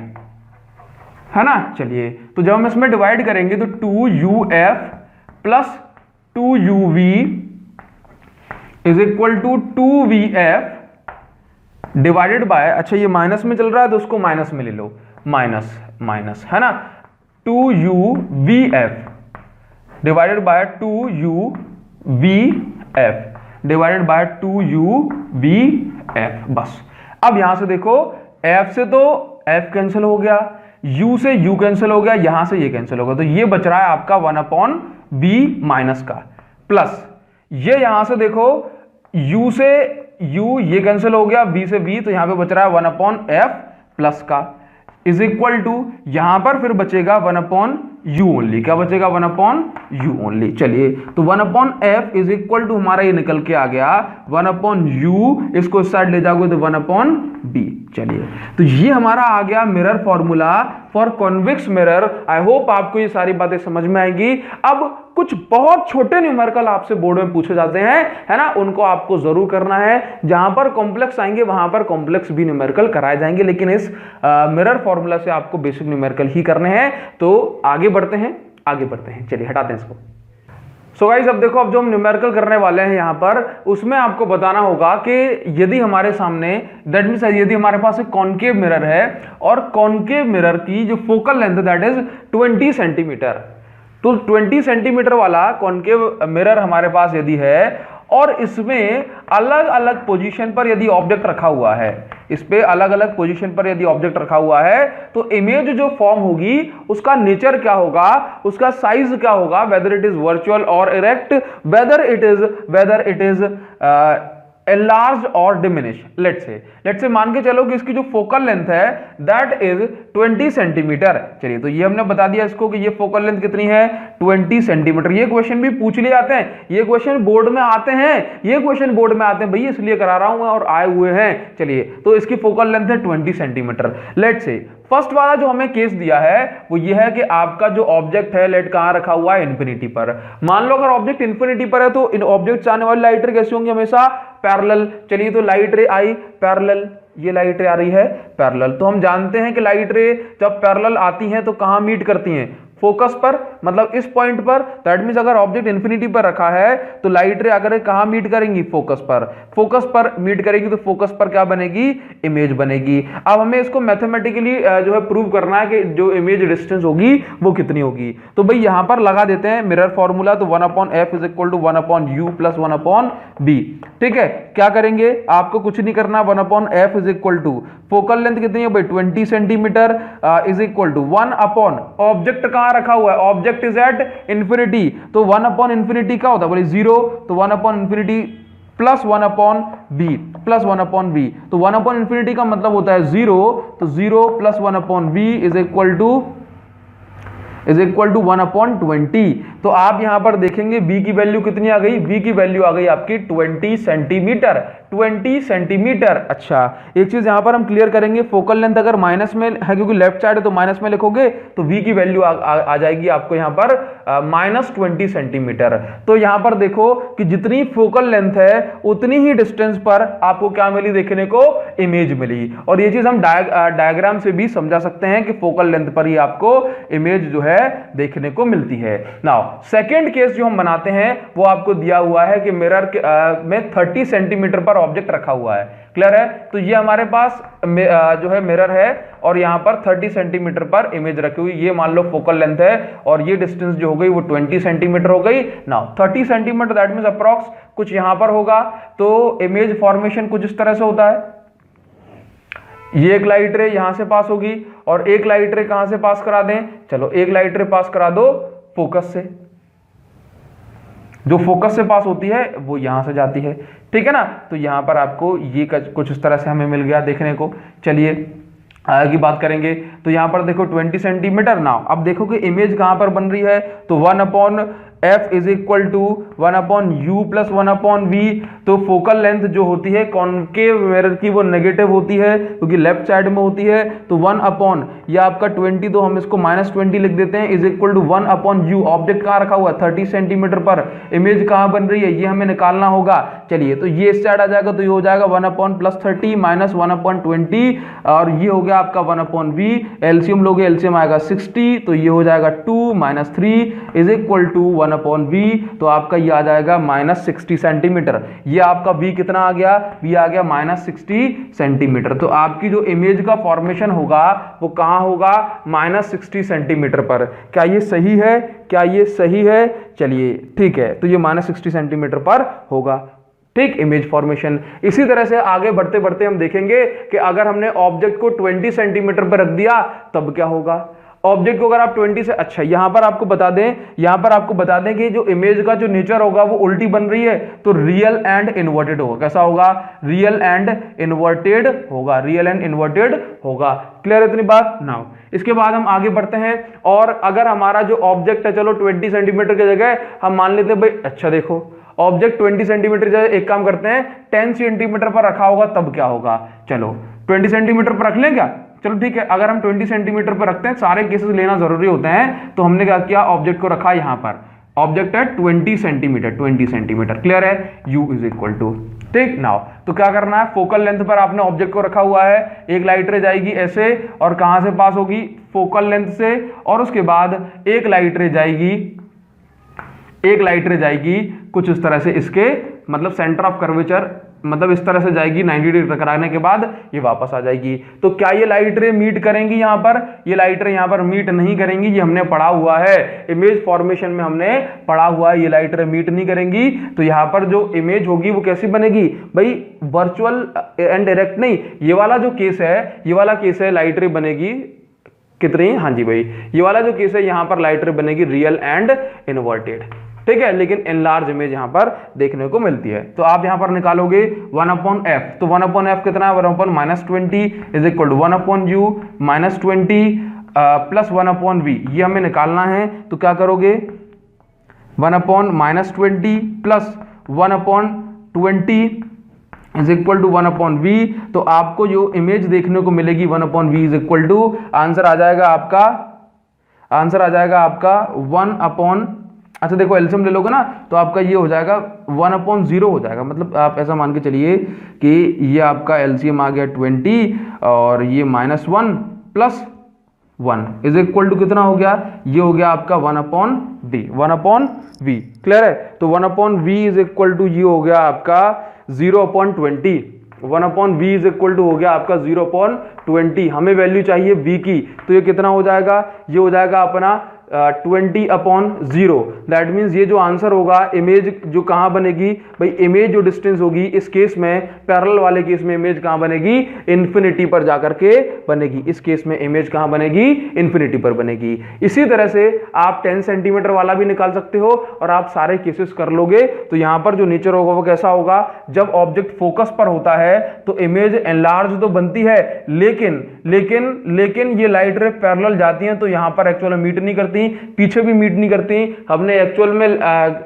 है ना। चलिए तो जब हम इसमें डिवाइड करेंगे तो 2uf plus 2uv is equal to 2vf divided by, अच्छा ये माइनस में चल रहा है तो उसको माइनस में ले लो, माइनस, है ना, 2uvf डिवाइडेड बाय 2uvf। बस अब यहां से देखो f से तो f कैंसिल हो गया, u से u कैंसिल हो गया, यहां से ये कैंसिल होगा, तो ये बच रहा है आपका 1/b माइनस का, प्लस ये यहां से देखो u से u ये कैंसिल हो गया, b से b, तो यहां पे बच रहा है 1/f प्लस का, इज इक्वल टू, यहां पर फिर बचेगा 1/u ओनली। क्या बचेगा? 1/u only. चलिए, तो 1/f इज इक्वल टू हमारा ये निकल के आ गया 1/u, इसको इस साइड ले जाओगे तो 1/b। चलिए, तो ये हमारा आ गया mirror formula for convex mirror. I hope आपको ये सारी बातें समझ में आएगी। अब कुछ बहुत छोटे न्यूमेरिकल आपसे बोर्ड में पूछे जाते हैं, है ना, उनको आपको जरूर करना है। जहां पर कॉम्प्लेक्स आएंगे वहां पर कॉम्प्लेक्स भी न्यूमेरिकल कराए जाएंगे, लेकिन इस मिरर फॉर्मूला से आपको बेसिक न्यूमेरिकल ही करने हैं। तो आगे बढ़ते हैं। चलिए, हटाते हैं इसको। सो गाइस, अब देखो, अब जो हम न्यूमेरिकल करने वाले हैं यहां पर, उसमें आपको बताना होगा कि यदि हमारे सामने, दैट मींस यदि हमारे पास एक कॉनकेव मिरर है और कॉनकेव मिरर की जो focal length that is 20 centimetre, तो 20 सेंटीमीटर वाला कॉनकेव मिरर हमारे पास यदि है और इसमें अलग अलग पोजीशन पर यदि ऑब्जेक्ट रखा हुआ है, इस पे अलग अलग पोजीशन पर यदि ऑब्जेक्ट रखा हुआ है, तो इमेज जो फॉर्म होगी उसका नेचर क्या होगा, उसका साइज क्या होगा, वेदर इट इज वर्चुअल और erect, whether it is enlarge और diminish। लेट्स से मान के चलो कि इसकी जो फोकल लेंथ है दैट इज 20 सेंटीमीटर। चलिए, तो ये हमने बता दिया इसको कि ये फोकल लेंथ कितनी है, 20 सेंटीमीटर। ये क्वेश्चन भी पूछ लिए जाते हैं, ये क्वेश्चन बोर्ड में आते हैं, भैया इसलिए करा रहा हूं और आए हुए हैं। चलिए, तो इसकी फोकल लेंथ है 20 सेंटीमीटर। लेट्स से फर्स्ट वाला जो हमें केस दिया है वो ये है कि आपका जो ऑब्जेक्ट है लेट कहां रखा हुआ है, इन्फिनिटी पर। मान लो अगर ऑब्जेक्ट इन्फिनिटी पर है तो इन ऑब्जेक्ट से आने वाली लाइट रे कैसी होंगी, हमेशा पैरेलल। चलिए, तो लाइट रे आई पैरेलल, ये लाइट रे आ रही है पैरेलल। तो हम जानते हैं कि लाइट रे जब पैरेलल आती हैं तो कहां मीट करती हैं, फोकस पर, मतलब इस पॉइंट पर। दैट मींस अगर ऑब्जेक्ट इन्फिनिटी पर रखा है तो लाइट रे अगर कहां मीट करेंगी, फोकस पर मीट करेगी, तो फोकस पर क्या बनेगी, इमेज बनेगी। अब हमें इसको मैथमेटिकली जो है प्रूव करना है कि जो इमेज डिस्टेंस होगी वो कितनी होगी। तो भाई यहां पर लगा देते हैं मिरर फॉर्मूला, तो 1/f is equal to 1/u plus 1/b। ठीक है, क्या करेंगे, आपको कुछ नहीं करना। 1/f is equal to focal length कितनी है भाई, 20 centimetre, is equal to 1/, object कहां रखा हुआ है, ऑब्जेक्ट इज एट इंफिनिटी, तो 1/इंफिनिटी क्या होता है बोले 0, तो 1/इंफिनिटी प्लस 1/b प्लस 1/b, तो 1/इंफिनिटी का मतलब होता है 0, तो 0 plus 1/b is equal to 1/20। तो आप यहां पर देखेंगे b की वैल्यू कितनी आ गई, b की वैल्यू आ गई आपकी 20 सेंटीमीटर। अच्छा, एक चीज यहां पर हम क्लियर करेंगे, फोकल लेंथ अगर माइनस में है क्योंकि लेफ्ट साइड है तो माइनस में लिखोगे तो v की वैल्यू आ जाएगी आपको यहां पर -20 सेंटीमीटर। तो यहां पर देखो कि जितनी फोकल लेंथ है उतनी ही डिस्टेंस पर आपको क्या मिली, देखने को इमेज मिली। और ये चीज हम डायग्राम से भी समझा सकते हैं कि फोकल लेंथ पर ही आपको इमेज जो है देखने को मिलती है। नाउ सेकंड केस जो हम बनाते हैं वो आपको दिया हुआ है कि मिरर में 30 सेंटीमीटर पर ऑब्जेक्ट रखा हुआ है। क्लियर है, तो ये हमारे पास जो है मिरर है और यहां पर 30 सेंटीमीटर पर इमेज रखी हुई, ये मान लो फोकल लेंथ है और ये डिस्टेंस जो हो गई वो 20 सेंटीमीटर हो गई। Now 30 centimetre that means approx कुछ यहां पर होगा, तो इमेज फॉर्मेशन कुछ इस तरह से होता है। ये एक लाइट रे यहां से पास होगी और एक लाइट रे कहां से पास करा दें, चलो एक लाइट रे पास करा दो फोकस से, जो फोकस से पास होती है वो यहां से जाती है। ठीक है ना, तो यहां पर आपको ये कुछ इस तरह से हमें मिल गया देखने को। चलिए आगे की बात करेंगे, तो यहां पर देखो 20 सेंटीमीटर। नाउ अब देखो कि इमेज कहां पर बन रही है, तो 1/f is equal to 1/u plus 1/v। तो फोकल लेंथ जो होती है कॉनकेव मिरर की वो नेगेटिव होती है क्योंकि लेफ्ट साइड में होती है, तो 1/, या आपका 20, तो हम इसको -20 लिख देते हैं, is equal to 1/u। Object कहां रखा हुआ है 30 सेंटीमीटर पर, इमेज कहां बन रही है ये हमें निकालना होगा। चलिए, तो ये इस साइड आ जाएगा, तो ये हो जाएगा 1/+30 माइनस 1/20 और ये हो गया आपका 1/v। एलसीएम लोगे, एलसीएम आएगा 60, तो ये हो जाएगा 2 - 3 इज इक्वल टू 1/v। तो आपका ये आ जाएगा -60 सेंटीमीटर। ये आपका v कितना आ गया, v आ गया -60 सेंटीमीटर। तो आपकी जो इमेज का फॉर्मेशन होगा वो कहां होगा, -60 सेंटीमीटर पर। क्या ये सही है, चलिए ठीक है, तो ये -60 सेंटीमीटर पर होगा। ठीक, इमेज फॉर्मेशन। इसी तरह से आगे बढ़ते बढ़ते हम देखेंगे कि अगर हमने ऑब्जेक्ट को 20 सेंटीमीटर पर रख दिया तब क्या होगा। ऑब्जेक्ट को अगर आप 20 से, अच्छा यहां पर आपको बता दें कि जो इमेज का जो नेचर होगा वो उल्टी बन रही है, तो रियल एंड इन्वर्टेड होगा। कैसा होगा? रियल एंड इन्वर्टेड होगा। क्लियर है इतनी बात? नाउ इसके बाद हम आगे बढ़ते हैं, और अगर हमारा जो ऑब्जेक्ट है, चलो 20 सेंटीमीटर की जगह हम मान लेते हैं भाई, अच्छा देखो ऑब्जेक्ट 20 सेंटीमीटर जगह एक काम करते हैं 10 सेंटीमीटर पर रखा होगा तब क्या होगा? चलो 20 सेंटीमीटर पर रख लें क्या? चलो ठीक है, अगर हम 20 सेंटीमीटर पर रखते हैं, सारे केसेस लेना जरूरी होते हैं, तो हमने क्या किया, ऑब्जेक्ट को रखा यहां पर, ऑब्जेक्ट है 20 सेंटीमीटर। क्लियर है? u इज इक्वल टू, ठीक। नाउ तो क्या करना है, फोकल लेंथ पर आपने ऑब्जेक्ट को रखा हुआ है, एक लाइट रे जाएगी ऐसे, और कहां से पास होगी? फोकल लेंथ से, और उसके बाद एक लाइट रे जाएगी कुछ इस तरह से, इसके मतलब सेंटर ऑफ कर्वेचर, मतलब इस तरह से जाएगी 90 डिग्री टकराने के बाद ये वापस आ जाएगी। तो क्या ये लाइट रे मीट करेंगी यहां पर? ये लाइट रे यहां पर मीट नहीं करेंगी, ये हमने पढ़ा हुआ है, इमेज फॉर्मेशन में हमने पढ़ा हुआ है, ये लाइट रे मीट नहीं करेंगी। तो यहां पर जो इमेज होगी वो कैसी बनेगी भाई? वर्चुअल एंड डायरेक्ट नहीं, ये वाला केस है लाइट रे बनेगी कितनी? हाँ जी भाई, ये वाला जो केस है यहां पर लाइट रे बनेगी रियल एंड इन्वर्टेड, ठीक है, लेकिन एनलार्ज इमेज यहां पर देखने को मिलती है। तो आप यहां पर निकालोगे 1/f, तो 1/f कितना है? 1/-20 is equal to 1/u -20 plus 1/v, ये हमें निकालना है। तो क्या करोगे? 1/-20 plus 1/20 is equal to 1/v, तो आपको जो इमेज देखने को मिलेगी 1/v is equal to, answer आ जाएगा आपका 1/, अच्छा देखो एलसीएम ले लोगे ना, तो आपका ये हो जाएगा 1/0 हो जाएगा। मतलब आप ऐसा मान के चलिए कि ये आपका एलसीएम आ गया 20, और ये -1 प्लस 1 इज इक्वल टू कितना हो गया? ये हो गया आपका 1/v। क्लियर है? तो 1/v इज इक्वल टू ये हो गया आपका 0/20, 1/v इज इक्वल टू हो गया आपका 0/20। हमें वैल्यू चाहिए v की, तो ये कितना हो जाएगा? ये हो जाएगा अपना 20/0। दैट मीन्स ये जो आंसर होगा, इमेज जो कहां बनेगी भाई? इमेज जो डिस्टेंस होगी इस केस में, पैरेलल वाले केस में इमेज कहां बनेगी? इन्फिनिटी पर जाकर के बनेगी। इस केस में इमेज कहां बनेगी? इन्फिनिटी पर बनेगी। इसी तरह से आप 10 सेंटीमीटर वाला भी निकाल सकते हो, और आप सारे केसेस कर लोगे। तो यहां पर जो नेचर होगा वो कैसा होगा? जब ऑब्जेक्ट फोकस पर होता है तो इमेज एनलार्ज तो बनती है, लेकिन ये लाइट रे पैरेलल जाती हैं, तो यहां पर एक्चुअल में मीट नहीं करती, पीछे भी मीट नहीं करती। हमने एक्चुअल में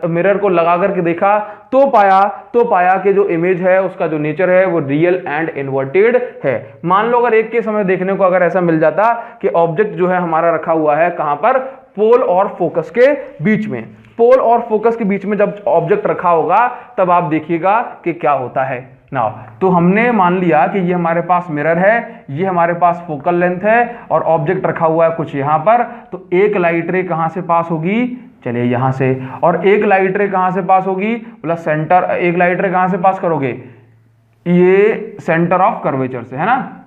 मिरर को लगा करके देखा तो पाया कि जो इमेज है उसका जो नेचर है वो रियल एंड इन्वर्टेड है। मान लो अगर एक के समय देखने को अगर ऐसा मिल जाता कि ऑब्जेक्ट जो है हमारा रखा हुआ है कहां पर? पोल और फोकस के बीच में, पोल और फोकस के बीच में जब ऑब्जेक्ट रखा होगा तब आप देखिएगा कि क्या होता है। नाउ तो हमने मान लिया कि ये हमारे पास मिरर है, ये हमारे पास फोकल लेंथ है, और ऑब्जेक्ट रखा हुआ है कुछ यहां पर। तो एक लाइट रे कहां से पास होगी? चलिए यहां से, और एक लाइट रे कहां से पास होगी? प्लस सेंटर, एक लाइट रे कहां से पास करोगे? ये सेंटर ऑफ कर्वेचर से, है ना?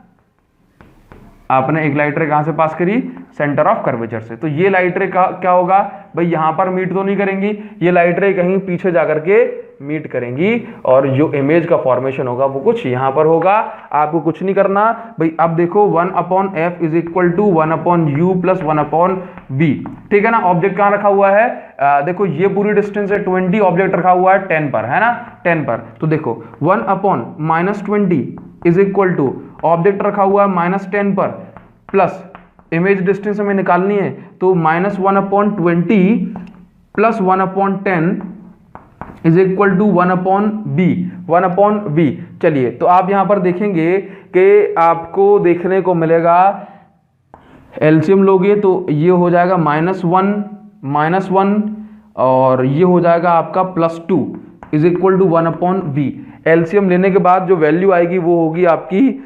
आपने एक लाइट रे कहां से पास करी? सेंटर ऑफ कर्वेचर से। तो ये लाइट रे क्या होगा भाई? यहां पर मीट तो नहीं करेंगी, ये लाइट रे कहीं पीछे जाकर के मीट करेंगी, और जो इमेज का फॉर्मेशन होगा वो कुछ यहां पर होगा। आपको कुछ नहीं करना भाई। अब देखो 1/f is equal to 1/u plus 1/v, ठीक है ना? ऑब्जेक्ट कहां रखा हुआ है? देखो ये पूरी डिस्टेंस है 20, ऑब्जेक्ट रखा हुआ है 10 पर, है ना? 10 पर। तो देखो 1/-20 इज इक्वल टू, ऑब्जेक्ट रखा हुआ है -10 पर, प्लस इमेज डिस्टेंस हमें निकालनी है, तो -1/20 plus 1/10 is equal to 1/v। चलिए तो आप यहां पर देखेंगे कि आपको देखने को मिलेगा, एलसीएम लोगे तो ये हो जाएगा -1, और ये हो जाएगा आपका +2 is equal to 1/v। LCM लेने के बाद जो वैल्यू आएगी वो होगी आपकी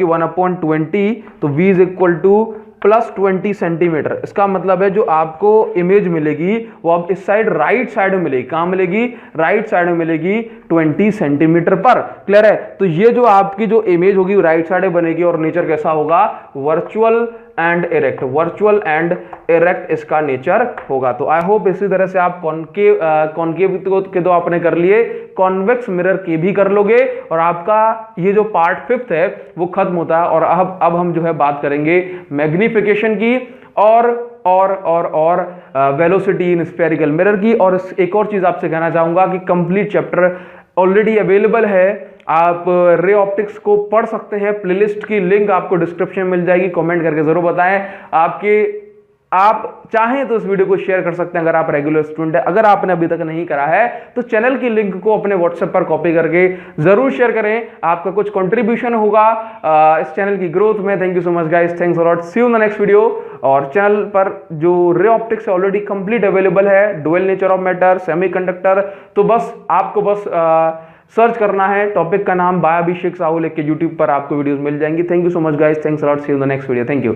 1/20, तो v is equal to +20 centimetre. इसका मतलब है जो आपको इमेज मिलेगी वो अब इस साइड राइट साइड में मिलेगी। कहां मिलेगी? राइट साइड में मिलेगी 20 सेंटीमीटर पर। क्लियर है? तो ये जो आपकी जो इमेज होगी राइट साइड में बनेगी, और नेचर कैसा होगा? Virtual and erect, virtual and erect इसका नेचर होगा। तो आई होप इसी तरह से आप कॉनकेव के तो आपने कर लिए, कॉन्वेक्स मिरर के भी कर लोगे और आपका ये जो पार्ट 5th है वो खत्म होता है। और अब हम जो है बात करेंगे मैग्निफिकेशन की और वेलोसिटी इन स्फेरिकल मिरर की। और एक और चीज आपसे कहना चाहूंगा कि कंप्लीट चैप्टर ऑलरेडी अवेलेबल है, आप रे ऑप्टिक्स को पढ़ सकते हैं। प्लेलिस्ट की लिंक आपको डिस्क्रिप्शन में मिल जाएगी, कमेंट करके जरूर बताएं। आप चाहें तो इस वीडियो को शेयर कर सकते हैं अगर आप रेगुलर स्टूडेंट है। अगर आपने अभी तक नहीं करा है तो चैनल की लिंक को अपने व्हाट्सएप पर कॉपी करके जरूर शेयर करें, आपका कुछ कंट्रीब्यूशन होगा इस चैनल की ग्रोथ में। Thank you so much guys, thanks a lot, see you in the next video. और चैनल पर जो ray optics already complete available है, dual nature of matter, semiconductor, तो बस आपको सर्च करना है, टॉपिक का नाम बाय अभिषेक साहू लिख के यूट्यूब पर आपको वीडियोस मिल जाएंगी। Thank you so much guys, thanks a lot, see you in the next video, thank you.